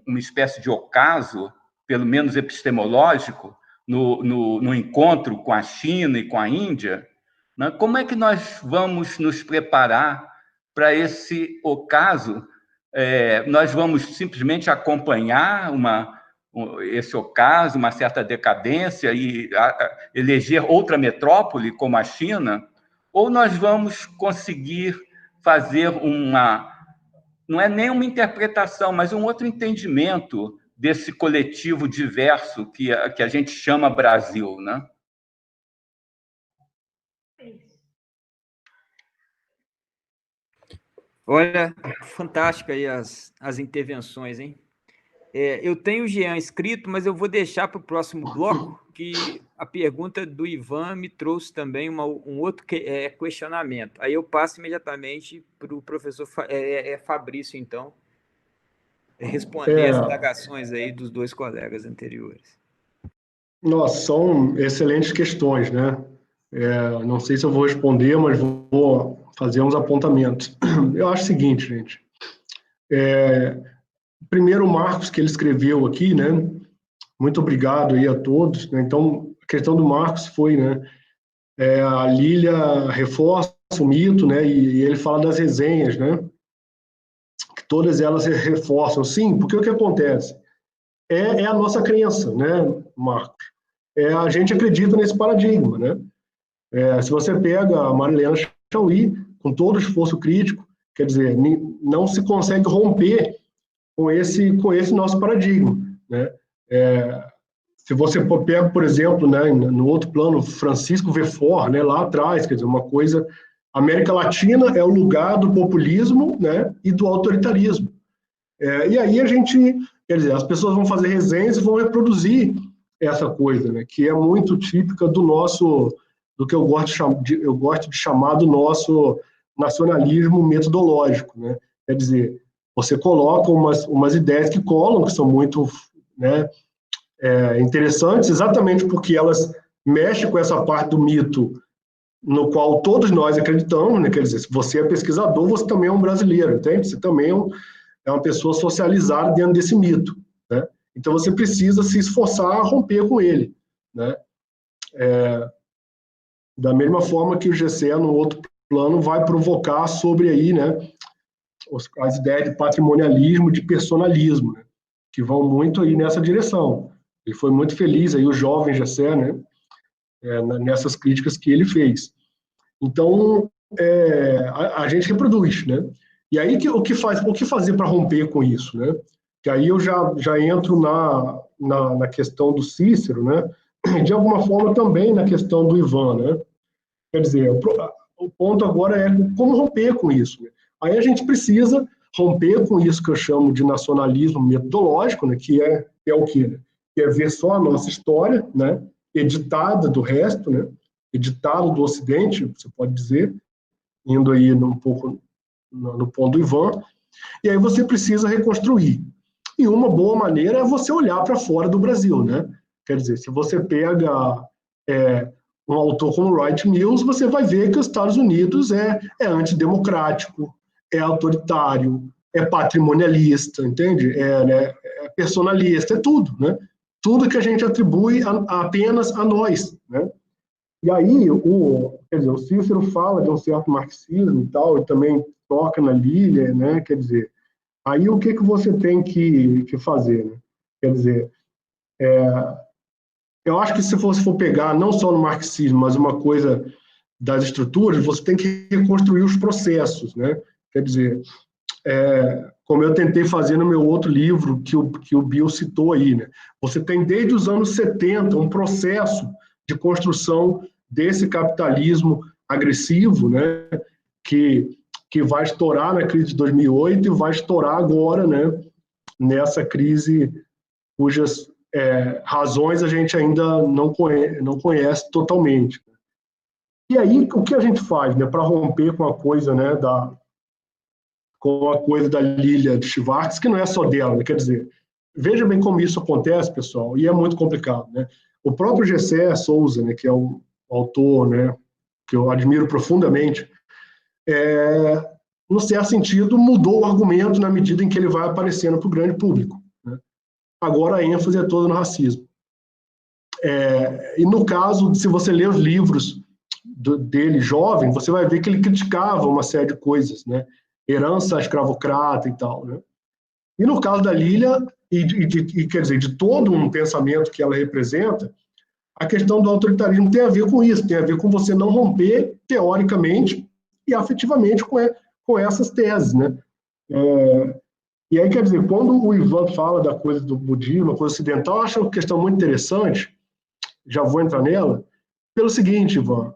uma espécie de ocaso, pelo menos epistemológico, no encontro com a China e com a Índia, né? Como é que nós vamos nos preparar para esse ocaso? Nós vamos simplesmente acompanhar esse ocaso, uma certa decadência e eleger outra metrópole como a China? Ou nós vamos conseguir fazer não é nem uma interpretação, mas um outro entendimento desse coletivo diverso que a gente chama Brasil, né? Olha, fantástico aí as intervenções, hein? Eu tenho o Jean escrito, mas eu vou deixar para o próximo bloco, que a pergunta do Ivan me trouxe também um outro questionamento. Aí eu passo imediatamente para o professor Fabrício, então, responder as indagações aí dos dois colegas anteriores. Nossa, são excelentes questões, né? Não sei se eu vou responder, mas vou fazer uns apontamentos. Eu acho o seguinte, gente. Primeiro, o Marcos, que ele escreveu aqui, né? Muito obrigado aí a todos, né? Então, a questão do Marcos foi, né? A Lília reforça o mito, né? E ele fala das resenhas, né? Que todas elas reforçam. Sim, porque o que acontece? É a nossa crença, né, Marcos? A gente acredita nesse paradigma, né? Se você pega a Marilena Chauí, com todo o esforço crítico, quer dizer, não se consegue romper com esse nosso paradigma, né? Se você pega, por exemplo, né, no outro plano, Francisco Verfort, né, lá atrás, quer dizer, uma coisa, América Latina é o lugar do populismo, né, e do autoritarismo. E aí a gente, quer dizer, as pessoas vão fazer resenhas e vão reproduzir essa coisa, né, que é muito típica do que eu gosto de chamar do nosso nacionalismo metodológico, né? Quer dizer, você coloca umas ideias que colam, que são muito, né, interessantes, exatamente porque elas mexem com essa parte do mito no qual todos nós acreditamos, né? Quer dizer, se você é pesquisador, você também é um brasileiro, entende? Você também é uma pessoa socializada dentro desse mito, né? Então você precisa se esforçar a romper com ele, né? Da mesma forma que o Gessé, no outro plano vai provocar sobre aí, né, as ideias de patrimonialismo, de personalismo, né, que vão muito aí nessa direção. Ele foi muito feliz aí, o jovem Gessé, né, nessas críticas que ele fez. Então, a gente reproduz, né? E aí o que fazer para romper com isso, né? Que aí eu já entro na questão do Cícero, né? De alguma forma também na questão do Ivan, né? Quer dizer, o ponto agora é como romper com isso, né? Aí a gente precisa romper com isso que eu chamo de nacionalismo metodológico, né? Que é o quê? Né? Que é ver só a nossa história, né? Editada do resto, né? Editado do Ocidente, você pode dizer, indo aí um pouco no ponto do Ivan, e aí você precisa reconstruir. E uma boa maneira é você olhar para fora do Brasil, né? Quer dizer, se você pega um autor como Wright Mills, você vai ver que os Estados Unidos é antidemocrático, é autoritário, é patrimonialista, entende? Né, é personalista, é tudo, né? Tudo que a gente atribui apenas a nós, né? E aí, quer dizer, o Cícero fala de um certo marxismo e tal, e também toca na Lília, né? Quer dizer, aí o que você tem que fazer, né? Quer dizer, eu acho que se você for pegar não só no marxismo, mas uma coisa das estruturas, você tem que reconstruir os processos, né? Quer dizer, como eu tentei fazer no meu outro livro, que o Bill citou aí, né? Você tem desde os anos 70 um processo de construção desse capitalismo agressivo, né? Que vai estourar na crise de 2008 e vai estourar agora, né? Nessa crise cujas razões a gente ainda não conhece totalmente. E aí, o que a gente faz, né? Para romper com a coisa, né? Com a coisa da Lilia de Schwartz, que não é só dela, né? Quer dizer, veja bem como isso acontece, pessoal, e é muito complicado, né? O próprio Gessé Souza, né, que é um autor, né, que eu admiro profundamente, no certo sentido, mudou o argumento na medida em que ele vai aparecendo para o grande público, né? Agora a ênfase é toda no racismo. E no caso, se você ler os livros dele jovem, você vai ver que ele criticava uma série de coisas, né? Herança escravocrata e tal, né? E no caso da Lilia, quer dizer, de todo um pensamento que ela representa, a questão do autoritarismo tem a ver com isso, tem a ver com você não romper teoricamente e afetivamente com essas teses, né? E aí, quer dizer, quando o Ivan fala da coisa do budismo, a coisa ocidental, eu acho uma questão muito interessante, já vou entrar nela, pelo seguinte, Ivan,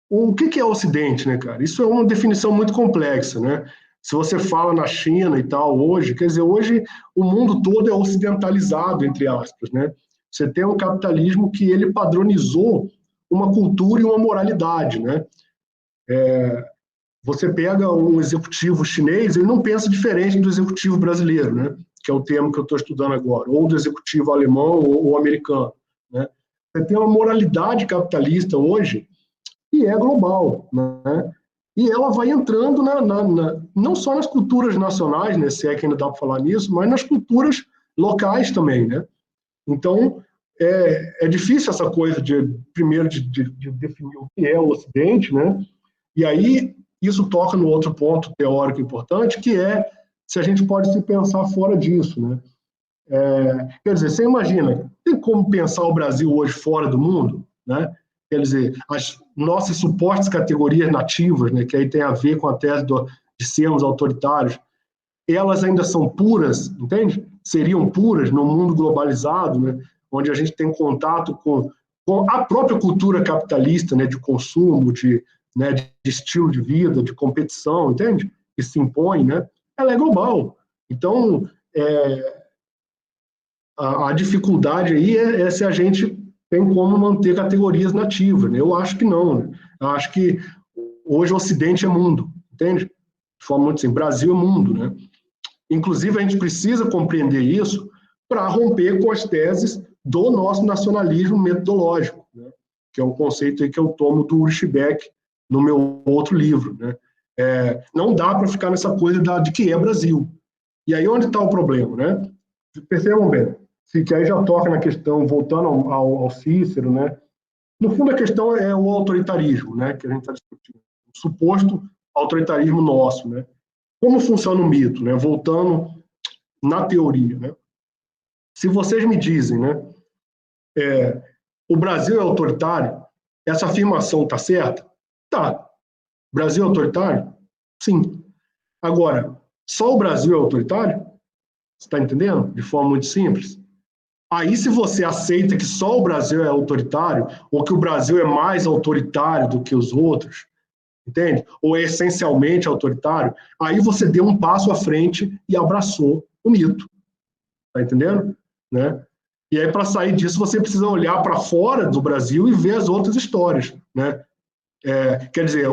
o que é o Ocidente, né, cara? Isso é uma definição muito complexa, né? Se você fala na China e tal, hoje, quer dizer, hoje o mundo todo é ocidentalizado, entre aspas, né? Você tem um capitalismo que ele padronizou uma cultura e uma moralidade, né? Você pega um executivo chinês, ele não pensa diferente do executivo brasileiro, né? Que é o termo que eu estou estudando agora, ou do executivo alemão ou americano, né? Você tem uma moralidade capitalista hoje que é global, né? E ela vai entrando não só nas culturas nacionais, né, se é que ainda dá para falar nisso, mas nas culturas locais também, né? Então, é difícil essa coisa primeiro, de definir o que é o Ocidente, né? E aí, isso toca no outro ponto teórico importante, que é se a gente pode se pensar fora disso, né? Quer dizer, você imagina, tem como pensar o Brasil hoje fora do mundo, né? Quer dizer, as nossas supostas categorias nativas, né, que aí tem a ver com a tese de sermos autoritários, elas ainda são puras, entende? Seriam puras no mundo globalizado, né, onde a gente tem contato com a própria cultura capitalista, né, de consumo, né, de estilo de vida, de competição, entende? Que se impõe, né? Ela é global. Então, a dificuldade aí é se a gente tem como manter categorias nativas, né? Eu acho que não, né? Eu acho que hoje o Ocidente é mundo, entende? De forma muito assim, Brasil é mundo, né? Inclusive, a gente precisa compreender isso para romper com as teses do nosso nacionalismo metodológico, né? Que é um conceito aí que eu tomo do Ulrich Beck no meu outro livro, né? Não dá para ficar nessa coisa de que é Brasil. E aí onde está o problema, né? Percebam bem, que aí já toca na questão, voltando ao Cícero, né? No fundo, a questão é o autoritarismo, né, que a gente está discutindo. suposto autoritarismo nosso, né? Como funciona o mito, né? Voltando na teoria, né? Se vocês me dizem, né, o Brasil é autoritário, essa afirmação está certa? Tá. O Brasil é autoritário? Sim. Agora, só o Brasil é autoritário? Você está entendendo? De forma muito simples. Aí, se você aceita que só o Brasil é autoritário, ou que o Brasil é mais autoritário do que os outros, entende? Ou é essencialmente autoritário, aí você deu um passo à frente e abraçou o mito. Está entendendo? Né? E aí, para sair disso, você precisa olhar para fora do Brasil e ver as outras histórias. Né? Quer dizer,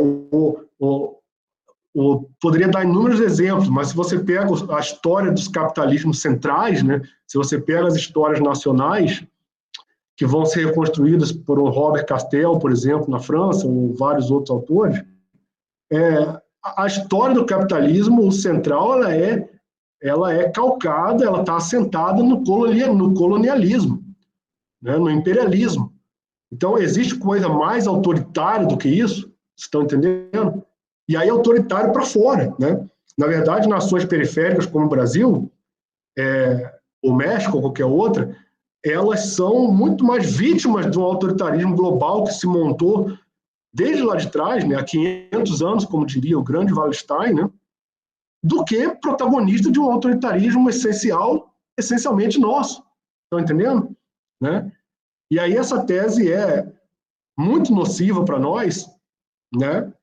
poderia dar inúmeros exemplos, mas se você pega a história dos capitalismos centrais, né? Se você pega as histórias nacionais, que vão ser reconstruídas por um Robert Castel, por exemplo, na França, ou vários outros autores, a história do capitalismo central ela é calcada, ela está assentada no colonialismo, né? No imperialismo. Então, existe coisa mais autoritária do que isso? Vocês estão entendendo? E aí autoritário para fora, né? Na verdade, nações periféricas como o Brasil, o México ou qualquer outra, elas são muito mais vítimas de um autoritarismo global que se montou desde lá de trás, né, há 500 anos, como diria o grande Wallenstein, né, do que protagonista de um autoritarismo essencialmente nosso. Estão entendendo? Né? E aí essa tese é muito nociva para nós, né?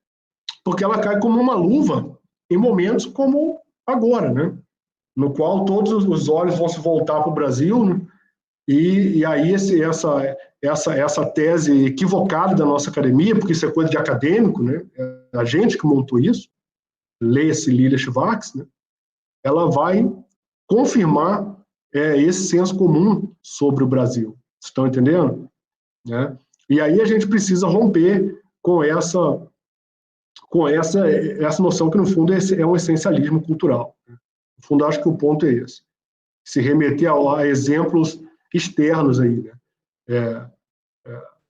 Porque ela cai como uma luva em momentos como agora, né? No qual todos os olhos vão se voltar para o Brasil, né? E aí essa tese equivocada da nossa academia, porque isso é coisa de acadêmico, né? É a gente que montou isso, lê-se Lilia Schwartz, né? Ela vai confirmar esse senso comum sobre o Brasil. Estão entendendo? Né? E aí a gente precisa romper com essa noção que, no fundo, é um essencialismo cultural. No fundo, acho que o ponto é esse. Se remeter a exemplos externos aí, né?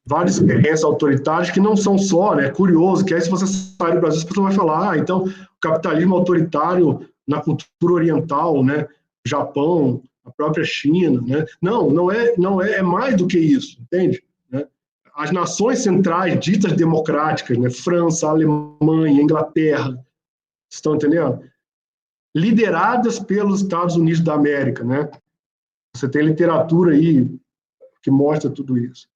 Várias experiências autoritárias que não são só, né? Curioso, que aí se você sair do Brasil, as pessoas vão falar, então, o capitalismo autoritário na cultura oriental, né? Japão, a própria China, né? Não é mais do que isso, entende? Né? As nações centrais ditas democráticas, né? França, Alemanha, Inglaterra, estão entendendo? Lideradas pelos Estados Unidos da América, né? Você tem literatura aí que mostra tudo isso.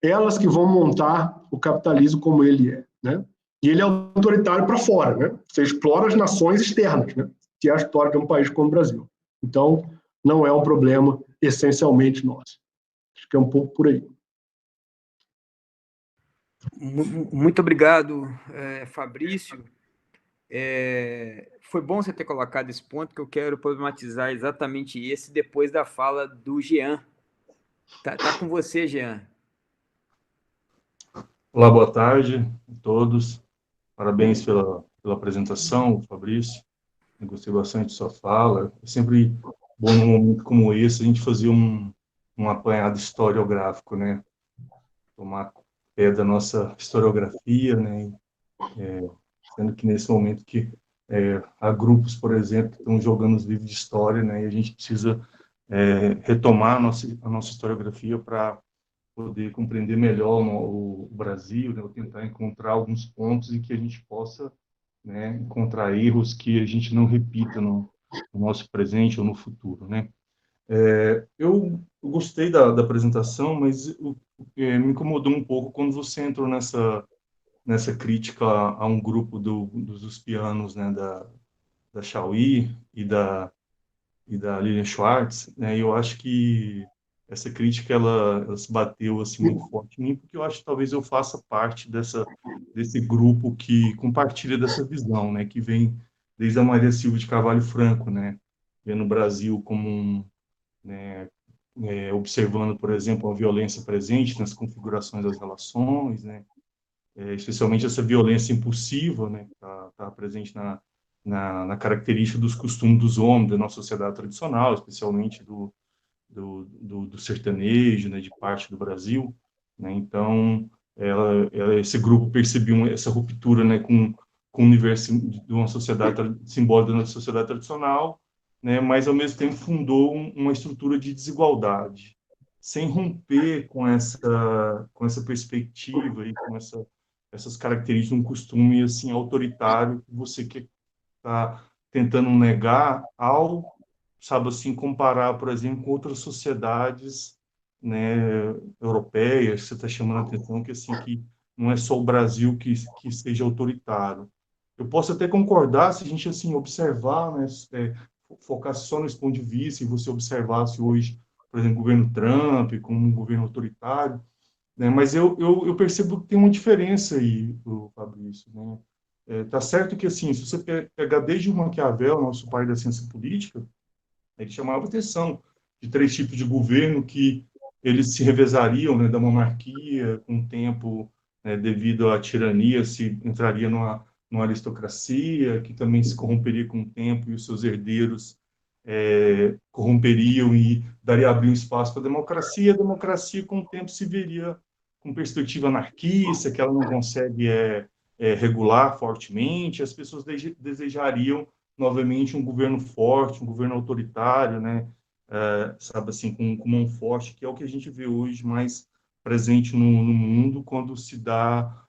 Elas que vão montar o capitalismo como ele é, né? E ele é autoritário para fora, né? Você explora as nações externas, né? Que é a história de um país como o Brasil. Então, não é um problema essencialmente nosso. Acho que é um pouco por aí. Muito obrigado, Fabrício. Foi bom você ter colocado esse ponto, que eu quero problematizar exatamente esse depois da fala do Jean. Tá com você, Jean. Olá, boa tarde a todos. Parabéns pela apresentação, Fabrício. Eu gostei bastante de sua fala. É sempre bom, num momento como esse, a gente fazer um apanhado historiográfico, né? Tomar pé da nossa historiografia, né? Sendo que nesse momento que há grupos, por exemplo, que estão jogando os livros de história, né? E a gente precisa retomar a nossa historiografia para poder compreender melhor o Brasil, né? Tentar encontrar alguns pontos em que a gente possa, né, encontrar erros que a gente não repita no nosso presente ou no futuro, né? Eu gostei da apresentação, mas me incomodou um pouco quando você entrou nessa crítica a um grupo dos pianos, né, da Chauí e da Lilian Schwartz, né? Eu acho que essa crítica ela se bateu assim muito forte em mim, porque eu acho que talvez eu faça parte desse grupo que compartilha dessa visão, né, que vem desde a Maria Silva de Carvalho Franco, né, vendo o Brasil como né, observando, por exemplo, a violência presente nas configurações das relações, né, especialmente essa violência impulsiva, né, que tá presente na característica dos costumes dos homens da nossa sociedade tradicional, especialmente do sertanejo, né, de parte do Brasil, né? Então, esse grupo percebeu essa ruptura, né, com o universo de uma sociedade simbólica da sociedade tradicional, né, mas ao mesmo tempo fundou uma estrutura de desigualdade, sem romper com essa perspectiva e com essas características, um costume assim autoritário que você está tentando negar ao, sabe assim, comparar, por exemplo, com outras sociedades, né, europeias. Você está chamando a atenção que assim que não é só o Brasil que seja autoritário. Eu posso até concordar se a gente assim observar, né, focasse só nesse ponto de vista e você observasse hoje, por exemplo, o governo Trump como um governo autoritário, né, mas eu percebo que tem uma diferença aí, Fabrício, né? Tá certo que assim, se você pegar desde o Maquiavel, nosso pai da ciência política, ele chamava atenção de 3 tipos de governo que eles se revezariam, né, da monarquia, com o tempo, né, devido à tirania, se entraria numa aristocracia, que também se corromperia com o tempo e os seus herdeiros corromperiam e abriam espaço para a democracia com o tempo se veria com perspectiva anarquista, que ela não consegue regular fortemente, as pessoas desejariam novamente um governo forte, um governo autoritário, né? Sabe assim, com mão forte, que é o que a gente vê hoje mais presente no mundo, quando se dá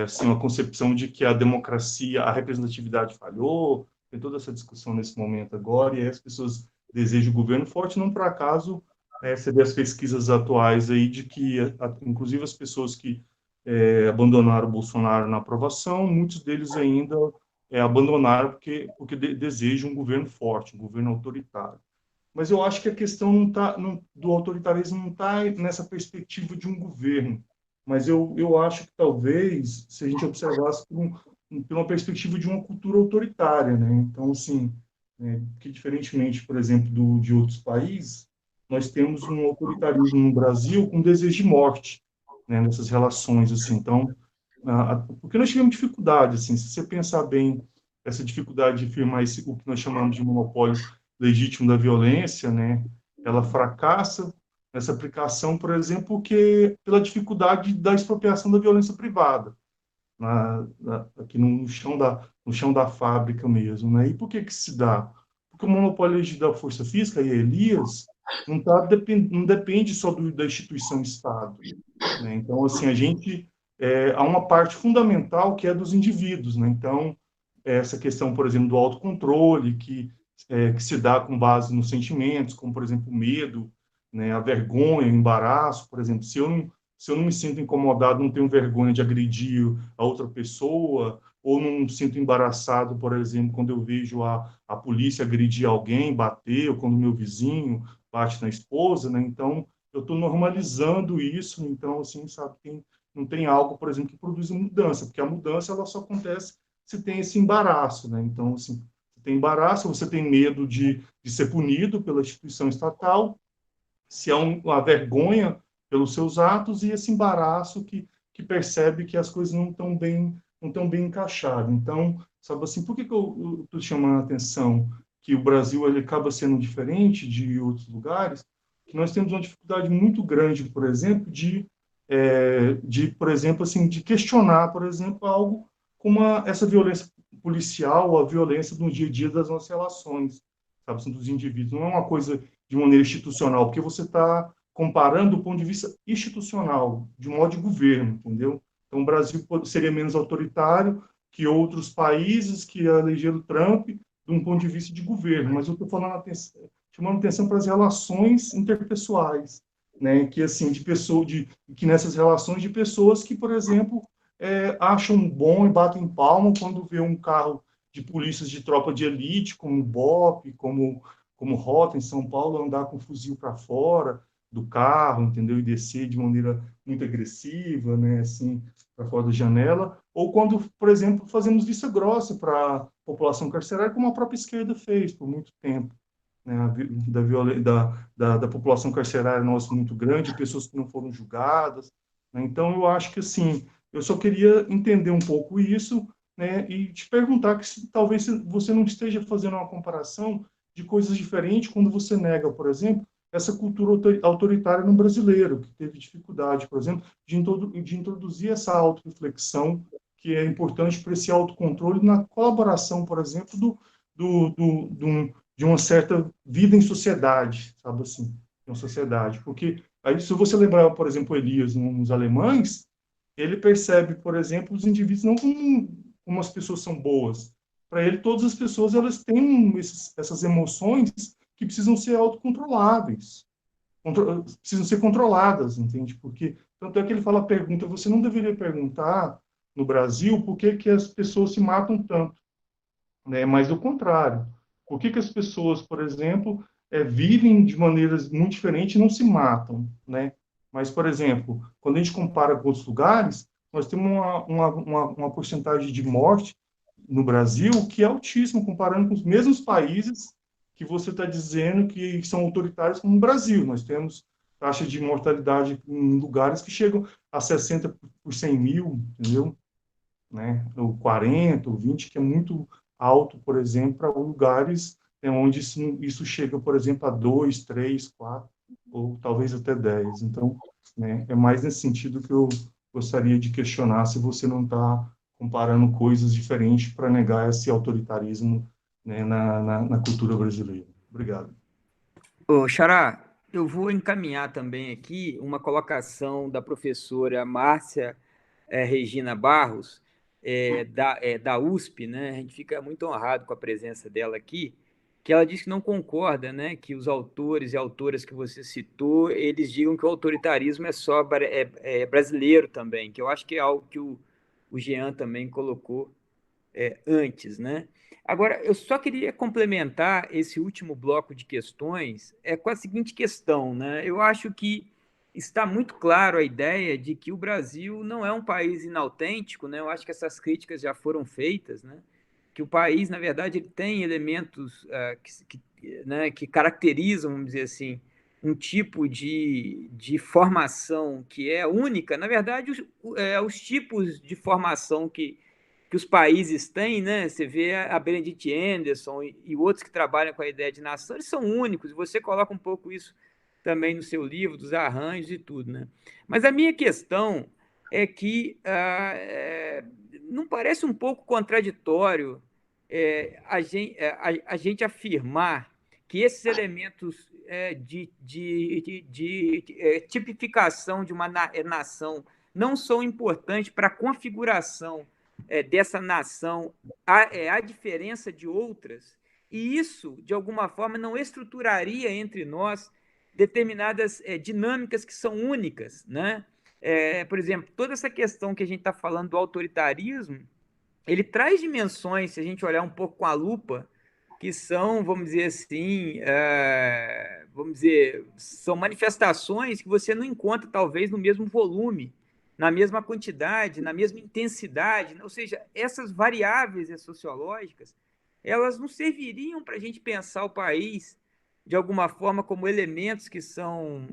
assim, uma concepção de que a democracia, a representatividade falhou, tem toda essa discussão nesse momento agora, e aí as pessoas desejam o governo forte, não por acaso você vê as pesquisas atuais aí de que, inclusive as pessoas que abandonaram o Bolsonaro na aprovação, muitos deles ainda abandonaram porque desejam um governo forte, um governo autoritário. Mas eu acho que a questão do autoritarismo não está nessa perspectiva de um governo, mas eu acho que talvez, se a gente observasse por uma perspectiva de uma cultura autoritária, né? Então, assim, que diferentemente, por exemplo, de outros países, nós temos um autoritarismo no Brasil com desejo de morte, né, nessas relações, assim. Então, porque nós tivemos dificuldade, assim, se você pensar bem, essa dificuldade de firmar o que nós chamamos de monopólio legítimo da violência, né, ela fracassa nessa aplicação, por exemplo, pela dificuldade da expropriação da violência privada, aqui no chão da fábrica mesmo, né? E por que se dá? Porque o monopólio legítimo da força física, e Elias, não depende só da instituição Estado, né? Então, assim, há uma parte fundamental que é dos indivíduos, né? Então, essa questão, por exemplo, do autocontrole, que se dá com base nos sentimentos, como, por exemplo, o medo, né, a vergonha, o embaraço, por exemplo, se eu não me sinto incomodado, não tenho vergonha de agredir a outra pessoa, ou não me sinto embaraçado, por exemplo, quando eu vejo a polícia agredir alguém, bater, ou quando meu vizinho bate na esposa, né? Então, eu estou normalizando isso, então, assim, sabe, não tem algo, por exemplo, que produza mudança, porque a mudança ela só acontece se tem esse embaraço, né? Então, assim, você tem embaraço, você tem medo de ser punido pela instituição estatal, se há uma vergonha pelos seus atos e esse embaraço que percebe que as coisas não estão bem encaixadas. Então, sabe assim, por que eu estou chamando a atenção que o Brasil ele acaba sendo diferente de outros lugares? Que nós temos uma dificuldade muito grande, por exemplo, por exemplo, assim, de questionar, por exemplo, algo como essa violência policial ou a violência no dia a dia das nossas relações, sabe, assim, dos indivíduos. Não é uma coisa de maneira institucional, porque você está comparando do ponto de vista institucional, de modo de governo, entendeu? Então, o Brasil seria menos autoritário que outros países que elegeram Trump de um ponto de vista de governo, mas eu estou chamando atenção para as relações interpessoais, né? Que assim que nessas relações de pessoas que, por exemplo, acham bom e batem palma quando vê um carro de polícias de tropa de elite, como o BOP, como Rota em São Paulo, andar com o fuzil para fora do carro, entendeu? E descer de maneira muito agressiva, né? Assim, para fora da janela. Ou quando, por exemplo, fazemos vista grossa para a população carcerária, como a própria esquerda fez por muito tempo, né? Da população carcerária nossa muito grande, pessoas que não foram julgadas, né? Então, eu acho que, assim, eu só queria entender um pouco isso, né? E te perguntar que talvez você não esteja fazendo uma comparação de coisas diferentes quando você nega, por exemplo, essa cultura autoritária no brasileiro, que teve dificuldade, por exemplo, de introduzir essa autorreflexão, que é importante para esse autocontrole na colaboração, por exemplo, de uma certa vida em sociedade, sabe assim, uma sociedade. Porque, aí, se você lembrar, por exemplo, Elias, nos alemães, ele percebe, por exemplo, os indivíduos não como as pessoas são boas. Para ele, todas as pessoas elas têm essas emoções que precisam ser autocontroláveis, precisam ser controladas, entende? Porque, tanto é que ele fala a pergunta, você não deveria perguntar no Brasil por que as pessoas se matam tanto, né? Mas o contrário. Por que as pessoas, por exemplo, vivem de maneiras muito diferentes e não se matam, né? Mas, por exemplo, quando a gente compara com outros lugares, nós temos uma porcentagem de morte no Brasil que é altíssima, comparando com os mesmos países que você está dizendo que são autoritários como o Brasil. Nós temos taxa de mortalidade em lugares que chegam a 60 por 100 mil, entendeu? Né? Ou 40, ou 20, que é muito alto, por exemplo, para lugares onde isso chega, por exemplo, a 2, 3, 4, ou talvez até 10. Então, né, é mais nesse sentido que eu gostaria de questionar se você não está comparando coisas diferentes para negar esse autoritarismo, né, na cultura brasileira. Obrigado. Ô, Xará, eu vou encaminhar também aqui uma colocação da professora Márcia Regina Barros, da USP, né? A gente fica muito honrado com a presença dela aqui, que ela diz que não concorda, né, que os autores e autoras que você citou, eles digam que o autoritarismo é só brasileiro também, que eu acho que é algo que o Jean também colocou antes, né? Agora, eu só queria complementar esse último bloco de questões com a seguinte questão, né? Eu acho que está muito claro a ideia de que o Brasil não é um país inautêntico, né? Eu acho que essas críticas já foram feitas, né? Que o país, na verdade, ele tem elementos né, que caracterizam, vamos dizer assim, um tipo de formação que é única. Na verdade, os tipos de formação que os países têm, né? Você vê a Benedict Anderson e outros que trabalham com a ideia de nação, eles são únicos, e você coloca um pouco isso também no seu livro, dos arranjos e tudo, né? Mas a minha questão é que não parece um pouco contraditório a gente afirmar que esses elementos de tipificação de uma nação não são importantes para a configuração dessa nação a diferença de outras, e isso, de alguma forma, não estruturaria entre nós determinadas dinâmicas que são únicas, né? Por exemplo, toda essa questão que a gente está falando do autoritarismo, ele traz dimensões, se a gente olhar um pouco com a lupa, que são, vamos dizer assim, são manifestações que você não encontra, talvez, no mesmo volume, na mesma quantidade, na mesma intensidade, ou seja, essas variáveis sociológicas, elas não serviriam para a gente pensar o país, de alguma forma, como elementos que são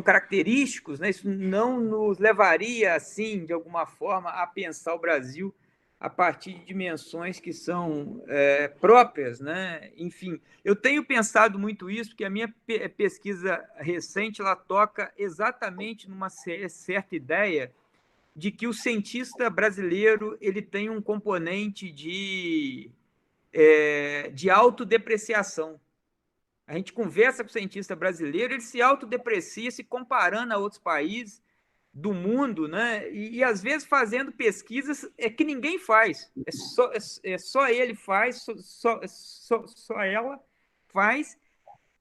característicos, né? Isso não nos levaria, assim, de alguma forma, a pensar o Brasil a partir de dimensões que são próprias, né? Enfim, eu tenho pensado muito isso, porque a minha pesquisa recente ela toca exatamente numa certa ideia de que o cientista brasileiro ele tem um componente de autodepreciação. A gente conversa com o cientista brasileiro, ele se autodeprecia, se comparando a outros países do mundo, né? E às vezes fazendo pesquisas que ninguém faz, só ele faz, só ela faz,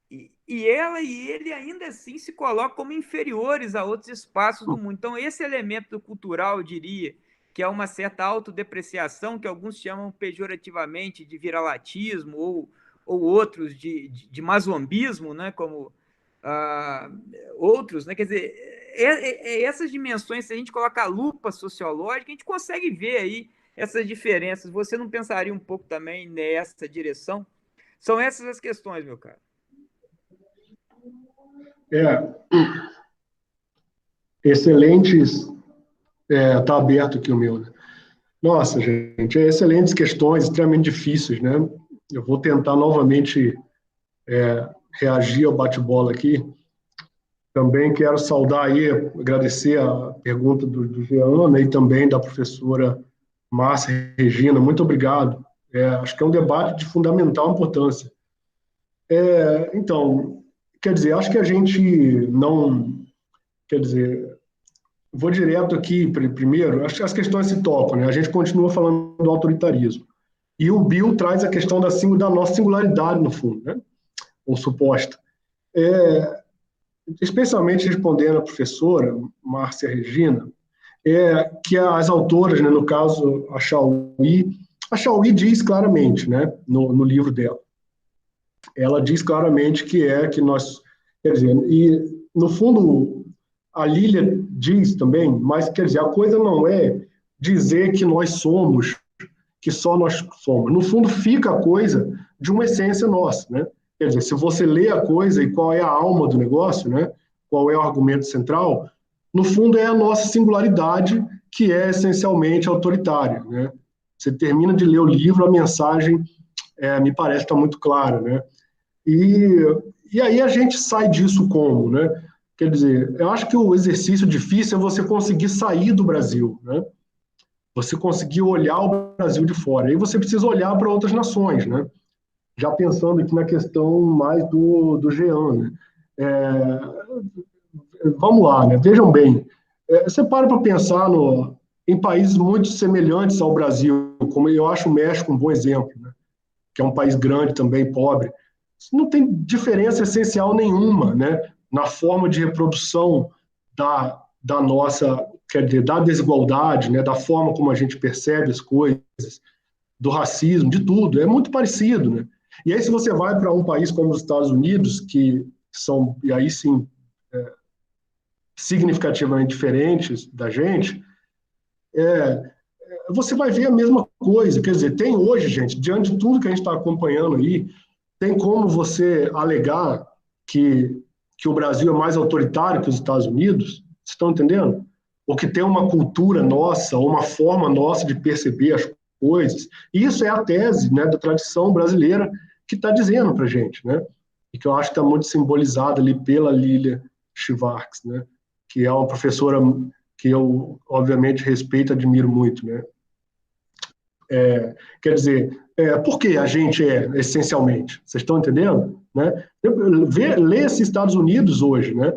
e ela e ele ainda assim se colocam como inferiores a outros espaços do mundo. Então, esse elemento cultural, eu diria, que é uma certa autodepreciação, que alguns chamam pejorativamente de viralatismo, ou outros de mazombismo, né? Como outros, né? Quer dizer, essas dimensões, se a gente colocar a lupa sociológica, a gente consegue ver aí essas diferenças. Você não pensaria um pouco também nessa direção? São essas as questões, meu caro. Excelentes. Está aberto aqui o meu. Né? Nossa, gente, excelentes questões, extremamente difíceis, né? Eu vou tentar novamente reagir ao bate-bola aqui. Também quero saudar aí, agradecer a pergunta do Jean, né, e também da professora Márcia Regina. Muito obrigado. Acho que é um debate de fundamental importância. Então, quer dizer, acho que a gente não... Quer dizer, vou direto aqui primeiro, acho que as questões se tocam, né? A gente continua falando do autoritarismo. E o Bill traz a questão da nossa singularidade, no fundo, né? Ou suposta. Especialmente respondendo à professora Márcia Regina, que as autoras, né, no caso a Chauí diz claramente, né, no livro dela, ela diz claramente que nós, quer dizer, e no fundo a Lília diz também, mas quer dizer, a coisa não é dizer que nós somos, que só nós somos. No fundo fica a coisa de uma essência nossa, né? Quer dizer, se você lê a coisa e qual é a alma do negócio, né? Qual é o argumento central, no fundo é a nossa singularidade, que é essencialmente autoritária, né? Você termina de ler o livro, a mensagem me parece estar muito clara, né? E aí a gente sai disso como, né? Quer dizer, eu acho que o exercício difícil é você conseguir sair do Brasil, né? Você conseguir olhar o Brasil de fora. Aí você precisa olhar para outras nações, né? Já pensando aqui na questão mais do Jean, né? Vamos lá, né? Vejam bem, você para pensar em países muito semelhantes ao Brasil, como eu acho o México um bom exemplo, né? Que é um país grande também, pobre. Não tem diferença essencial nenhuma, né? Na forma de reprodução da nossa, quer dizer, da desigualdade, né? Da forma como a gente percebe as coisas, do racismo, de tudo. É muito parecido, né? E aí, se você vai para um país como os Estados Unidos, que são, e aí sim, significativamente diferentes da gente, você vai ver a mesma coisa. Quer dizer, tem hoje, gente, diante de tudo que a gente está acompanhando aí, tem como você alegar que o Brasil é mais autoritário que os Estados Unidos? Vocês estão entendendo? Ou que tem uma cultura nossa, uma forma nossa de perceber as coisas. E isso é a tese, né, da tradição brasileira que está dizendo para a gente, né? E que eu acho que está muito simbolizada ali pela Lilia Schwartz, né? Que é uma professora que eu, obviamente, respeito e admiro muito, né? Quer dizer, por que a gente essencialmente? Vocês estão entendendo? Né? Lê esses Estados Unidos hoje, né?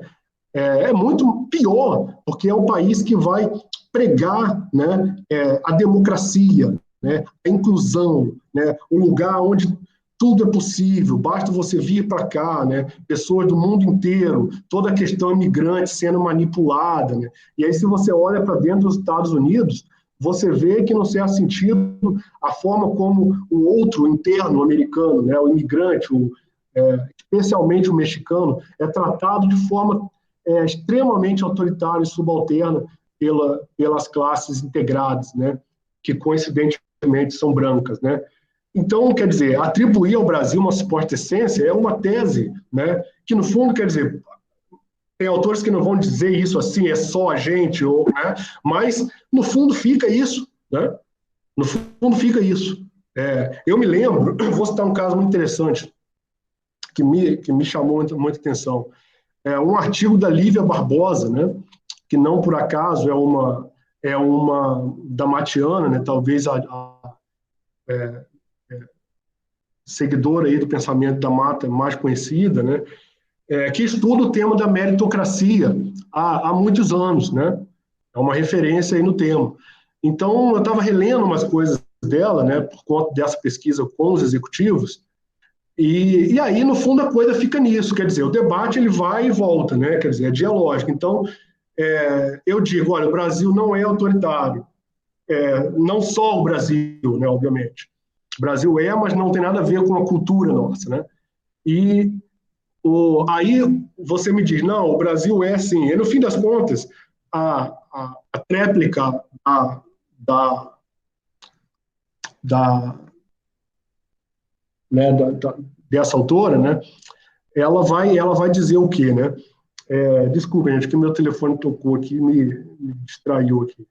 É muito pior, porque é um país que vai pregar, né, a democracia, né, a inclusão, né, o lugar onde tudo é possível, basta você vir para cá, né, pessoas do mundo inteiro, toda a questão imigrante sendo manipulada, né, e aí se você olha para dentro dos Estados Unidos, você vê que, no certo sentido, a forma como o outro interno americano, né, o imigrante, especialmente o mexicano, é tratado de forma extremamente autoritária e subalterna pelas classes integradas, né, que coincidentemente são brancas, né. Então, quer dizer, atribuir ao Brasil uma suposta essência é uma tese, né, que, no fundo, quer dizer, tem autores que não vão dizer isso assim, é só a gente, né, mas, no fundo, fica isso, né, no fundo, fica isso. Eu me lembro, vou citar um caso muito interessante, que me chamou muita atenção. Um artigo da Lívia Barbosa, né, que não por acaso é uma damatiana, né, talvez a seguidora aí do pensamento da Mata mais conhecida, né, que estuda o tema da meritocracia há muitos anos, né, é uma referência aí no tema. Então, eu estava relendo umas coisas dela, né, por conta dessa pesquisa com os executivos, e aí, no fundo, a coisa fica nisso, quer dizer, o debate ele vai e volta, né? Quer dizer, é dialógico. Então, eu digo, olha, o Brasil não é autoritário, não só o Brasil, né, obviamente. O Brasil mas não tem nada a ver com a cultura nossa, né? E aí você me diz, não, o Brasil é assim. E, no fim das contas, a réplica dessa autora, né, ela vai dizer o quê, né? Desculpa, gente, que meu telefone tocou aqui, me distraiu aqui.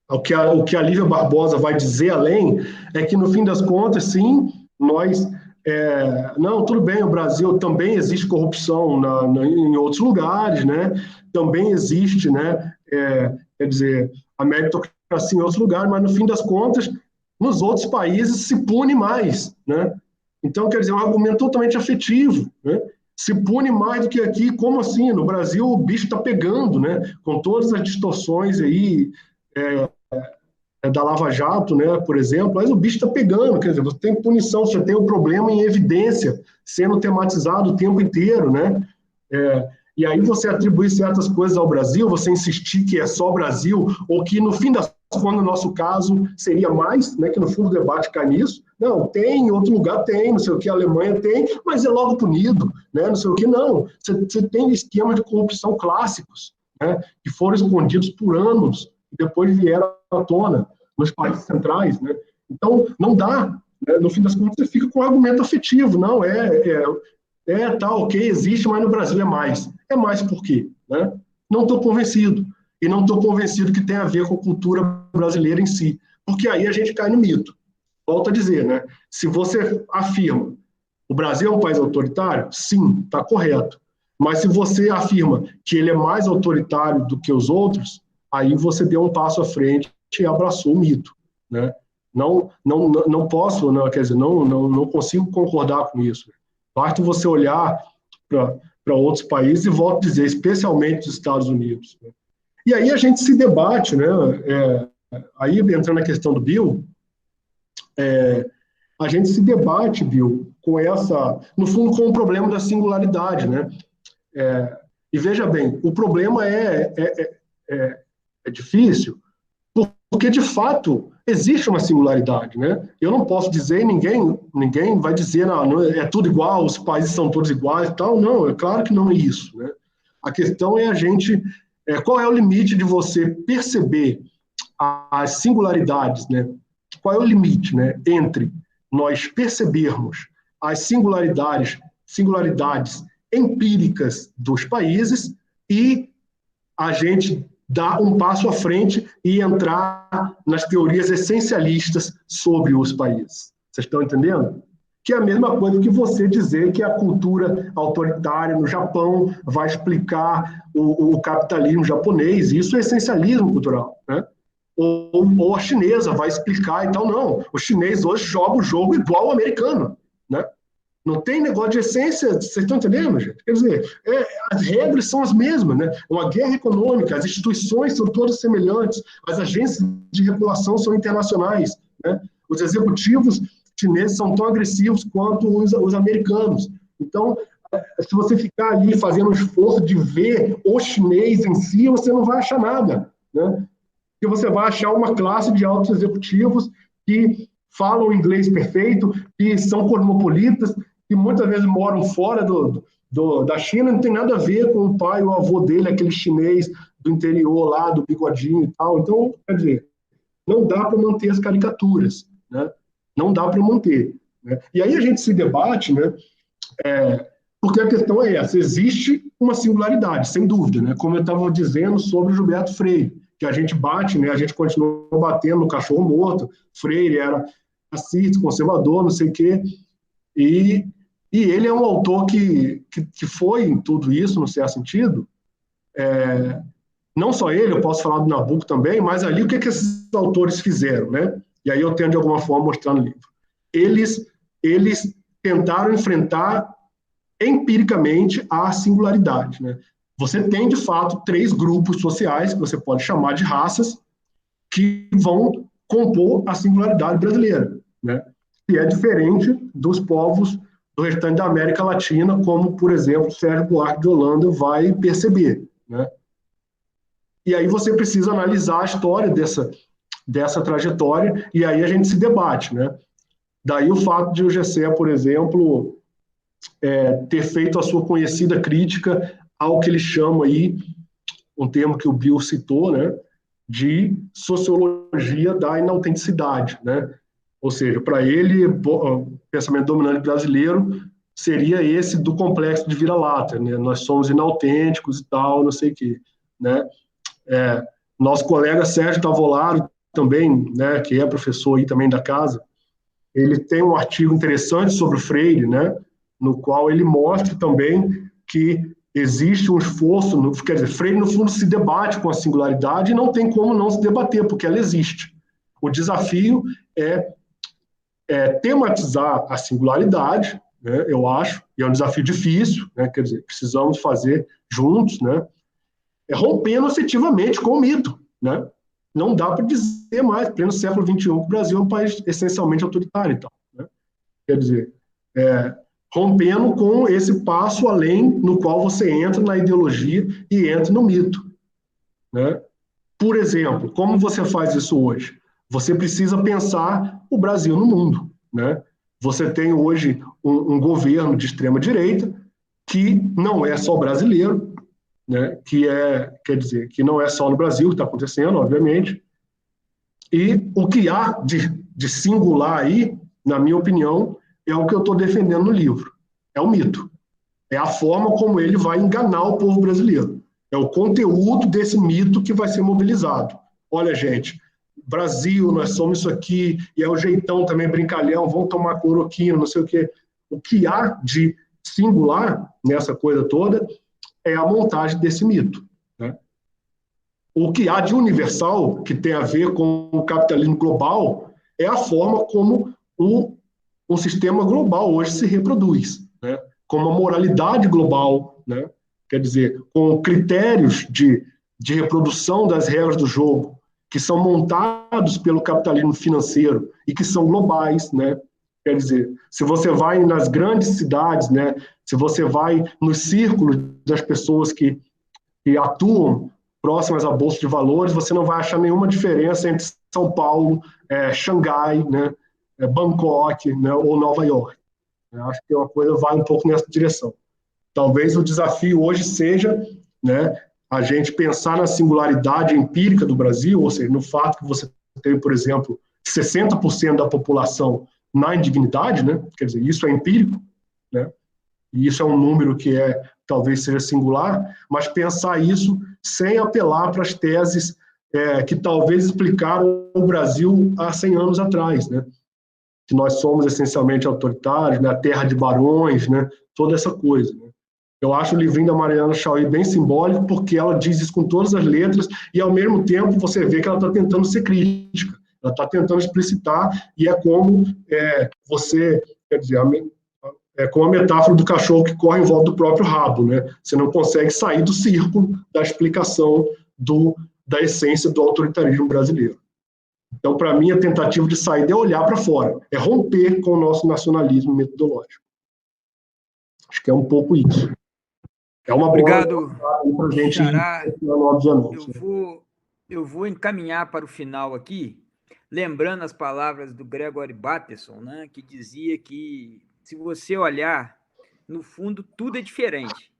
O que a Lívia Barbosa vai dizer além é que, no fim das contas, sim, nós não, tudo bem, o Brasil também existe corrupção em outros lugares, né? Também existe, né? Quer dizer, a meritocracia em outros lugares, mas no fim das contas, nos outros países se pune mais, né? Então, quer dizer, é um argumento totalmente afetivo, né? Se pune mais do que aqui, como assim? No Brasil o bicho está pegando, né? Com todas as distorções aí da Lava Jato, né, por exemplo, mas o bicho está pegando, quer dizer, você tem punição, você tem o problema em evidência, sendo tematizado o tempo inteiro, né? E aí você atribuir certas coisas ao Brasil, você insistir que é só Brasil, ou que no fim das contas, no nosso caso, seria mais, né, que no fundo o debate cai nisso. Não, tem, em outro lugar tem, não sei o que, a Alemanha tem, mas é logo punido, né, não sei o que, não. Você tem esquemas de corrupção clássicos, né, que foram escondidos por anos, e depois vieram à tona nos países centrais, né? Então, não dá, né? No fim das contas, você fica com um argumento afetivo, não, tá, ok, existe, mas no Brasil é mais. É mais por quê? Né? Não estou convencido. E não estou convencido que tem a ver com a cultura brasileira em si. Porque aí a gente cai no mito. Volto a dizer, né? Se você afirma o Brasil é um país autoritário, sim, está correto. Mas se você afirma que ele é mais autoritário do que os outros, aí você deu um passo à frente e abraçou o mito, né? Não posso, não, quer dizer, não consigo concordar com isso. Basta você olhar para outros países e volto a dizer, especialmente os Estados Unidos. Né? E aí a gente se debate, né? Aí entrando na questão do Bill, a gente se debate, Bill, com no fundo, com o problema da singularidade, né? E veja bem, o problema é difícil, porque de fato existe uma singularidade, né? Eu não posso dizer, ninguém vai dizer, não, é tudo igual, os países são todos iguais e tal. Não, é claro que não é isso, né? A questão é qual é o limite de você perceber as singularidades, né? Qual é o limite, né, entre nós percebermos as singularidades empíricas dos países e a gente dar um passo à frente e entrar nas teorias essencialistas sobre os países. Vocês estão entendendo? Que é a mesma coisa que você dizer que a cultura autoritária no Japão vai explicar o capitalismo japonês. Isso é essencialismo cultural, né? Ou a chinesa vai explicar e tal. Não, o chinês hoje joga o jogo igual ao americano, né? Não tem negócio de essência, vocês estão entendendo, gente? Quer dizer, as regras são as mesmas, né? Uma guerra econômica, as instituições são todas semelhantes, as agências de regulação são internacionais, né? Os executivos chineses são tão agressivos quanto os americanos. Então, se você ficar ali fazendo um esforço de ver o chinês em si, você não vai achar nada, né? Porque você vai achar uma classe de altos executivos que falam inglês perfeito, que são cosmopolitas, que muitas vezes moram fora da China, não tem nada a ver com o pai ou o avô dele, aquele chinês do interior lá, do bigodinho e tal. Então, quer dizer, não dá para manter as caricaturas, né? Não dá para manter, né? E aí a gente se debate, né? Porque a questão é essa, existe uma singularidade, sem dúvida, né? Como eu estava dizendo sobre Gilberto Freire, que a gente bate, né? A gente continua batendo no cachorro morto. Freire era racista, conservador, não sei o quê, e ele é um autor que foi em tudo isso, no certo sentido. Não só ele, eu posso falar do Nabucco também, mas ali o que esses autores fizeram, né? E aí eu tento de alguma forma mostrar no livro. Eles tentaram enfrentar empiricamente a singularidade, né? Você tem, de fato, 3 grupos sociais, que você pode chamar de raças, que vão compor a singularidade brasileira, né? Que é diferente dos povos do restante da América Latina, como, por exemplo, Sérgio Buarque de Holanda vai perceber, né? E aí você precisa analisar a história dessa trajetória, e aí a gente se debate, né? Daí o fato de o Gessé, por exemplo, ter feito a sua conhecida crítica ao que ele chama aí, um termo que o Bill citou, né, de sociologia da inautenticidade, né? Ou seja, para ele, o pensamento dominante brasileiro seria esse do complexo de vira-lata, né? Nós somos inautênticos e tal, não sei o quê, né? Nosso colega Sérgio Tavolaro também, né, que é professor aí também da casa, ele tem um artigo interessante sobre o Freire, né, no qual ele mostra também que existe um esforço, quer dizer, Freire, no fundo, se debate com a singularidade e não tem como não se debater, porque ela existe. O desafio é tematizar a singularidade, né, eu acho, e é um desafio difícil, né, quer dizer, precisamos fazer juntos, né, rompendo efetivamente com o mito, né? Não dá para dizer mais, pleno século XXI, que o Brasil é um país essencialmente autoritário, então, né? Quer dizer, rompendo com esse passo além no qual você entra na ideologia e entra no mito, né? Por exemplo, como você faz isso hoje? Você precisa pensar o Brasil no mundo, né? Você tem hoje um governo de extrema direita que não é só brasileiro, né? Quer dizer, que não é só no Brasil que está acontecendo, obviamente. E o que há de singular aí, na minha opinião, é o que eu estou defendendo no livro. É o mito. É a forma como ele vai enganar o povo brasileiro. É o conteúdo desse mito que vai ser mobilizado. Olha, gente, Brasil, nós somos isso aqui, e é o jeitão também brincalhão, vão tomar cloroquina, não sei o quê. O que há de singular nessa coisa toda é a montagem desse mito, né? O que há de universal, que tem a ver com o capitalismo global, é a forma como o sistema global hoje se reproduz, né? Como a moralidade global, né? Quer dizer, com critérios de reprodução das regras do jogo, que são montados pelo capitalismo financeiro e que são globais, né? Quer dizer, se você vai nas grandes cidades, né? Se você vai nos círculos das pessoas que atuam próximas à Bolsa de Valores, você não vai achar nenhuma diferença entre São Paulo, Xangai, né? Bangkok, né? Ou Nova York. Eu acho que uma coisa vai um pouco nessa direção. Talvez o desafio hoje seja, né, a gente pensar na singularidade empírica do Brasil, ou seja, no fato que você tem, por exemplo, 60% da população na indignidade, né? Quer dizer, isso é empírico, né? E isso é um número que talvez seja singular, mas pensar isso sem apelar para as teses que talvez explicaram o Brasil há 100 anos atrás, né? Que nós somos essencialmente autoritários, né? A terra de barões, né? Toda essa coisa, né? Eu acho o livrinho da Mariana Chauí bem simbólico, porque ela diz isso com todas as letras, e ao mesmo tempo você vê que ela está tentando ser crítica, ela está tentando explicitar, e é como você, quer dizer, é como a metáfora do cachorro que corre em volta do próprio rabo, né? Você não consegue sair do círculo da explicação da essência do autoritarismo brasileiro. Então, para mim, a tentativa de sair é olhar para fora, é romper com o nosso nacionalismo metodológico. Acho que é um pouco isso. É uma Obrigado, para a gente Xará. ir, obviamente. Eu vou encaminhar para o final aqui, lembrando as palavras do Gregory Bateson, né, que dizia que, se você olhar, no fundo, tudo é diferente.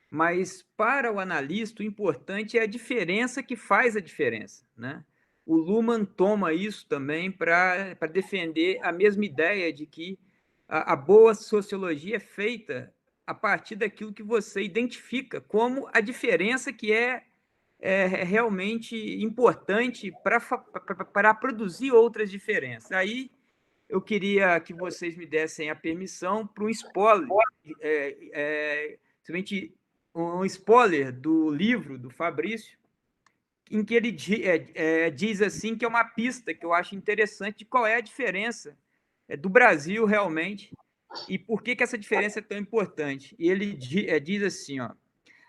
Mas, para o analista, o importante é a diferença que faz a diferença, né? O Luhmann toma isso também para defender a mesma ideia de que a boa sociologia é feita a partir daquilo que você identifica como a diferença que é realmente importante para produzir outras diferenças. Aí eu queria que vocês me dessem a permissão para um spoiler, simplesmente um spoiler do livro do Fabrício, em que ele diz assim, que é uma pista que eu acho interessante de qual é a diferença do Brasil realmente e por que essa diferença é tão importante. E ele diz assim, ó: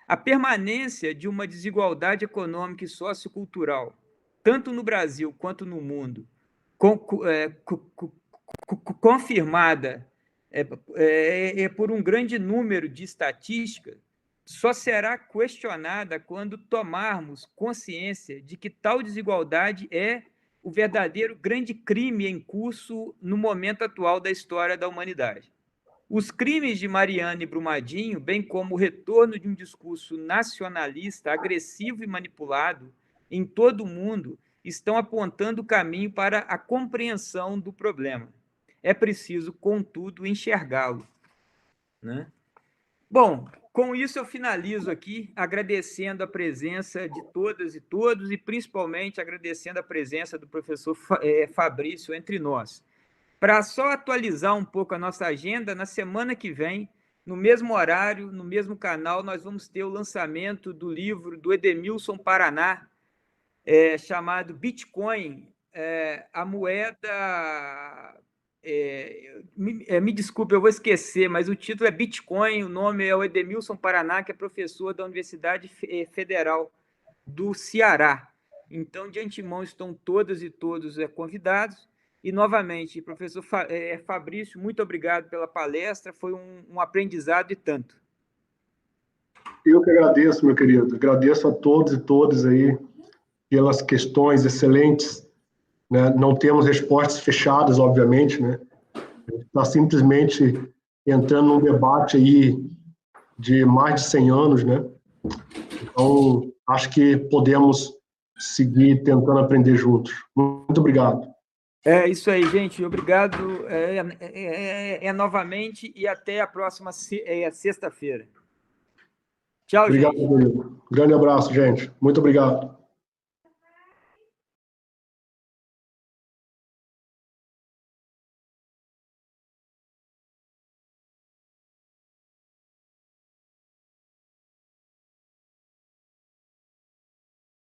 a permanência de uma desigualdade econômica e sociocultural, tanto no Brasil quanto no mundo, confirmada por um grande número de estatísticas, só será questionada quando tomarmos consciência de que tal desigualdade é o verdadeiro grande crime em curso no momento atual da história da humanidade. Os crimes de Mariana e Brumadinho, bem como o retorno de um discurso nacionalista, agressivo e manipulado em todo o mundo, estão apontando o caminho para a compreensão do problema. É preciso, contudo, enxergá-lo, né? Bom, com isso eu finalizo aqui, agradecendo a presença de todas e todos, e principalmente agradecendo a presença do professor Fabrício entre nós. Para só atualizar um pouco a nossa agenda, na semana que vem, no mesmo horário, no mesmo canal, nós vamos ter o lançamento do livro do Edemilson Paraná, chamado Bitcoin, a moeda... me desculpe, eu vou esquecer, mas o título é Bitcoin, o nome é o Edemilson Paraná, que é professor da Universidade Federal do Ceará. Então, de antemão, estão todas e todos convidados. E, novamente, professor Fabrício, muito obrigado pela palestra, foi um aprendizado e tanto. Eu que agradeço, meu querido, agradeço a todos e todas aí pelas questões excelentes, né? Não temos respostas fechadas, obviamente, né? A gente está simplesmente entrando num debate aí de mais de 100 anos, né? Então, acho que podemos seguir tentando aprender juntos. Muito obrigado. É isso aí, gente. Obrigado novamente e até a próxima sexta-feira. Tchau, obrigado, gente. Querido. Grande abraço, gente. Muito obrigado.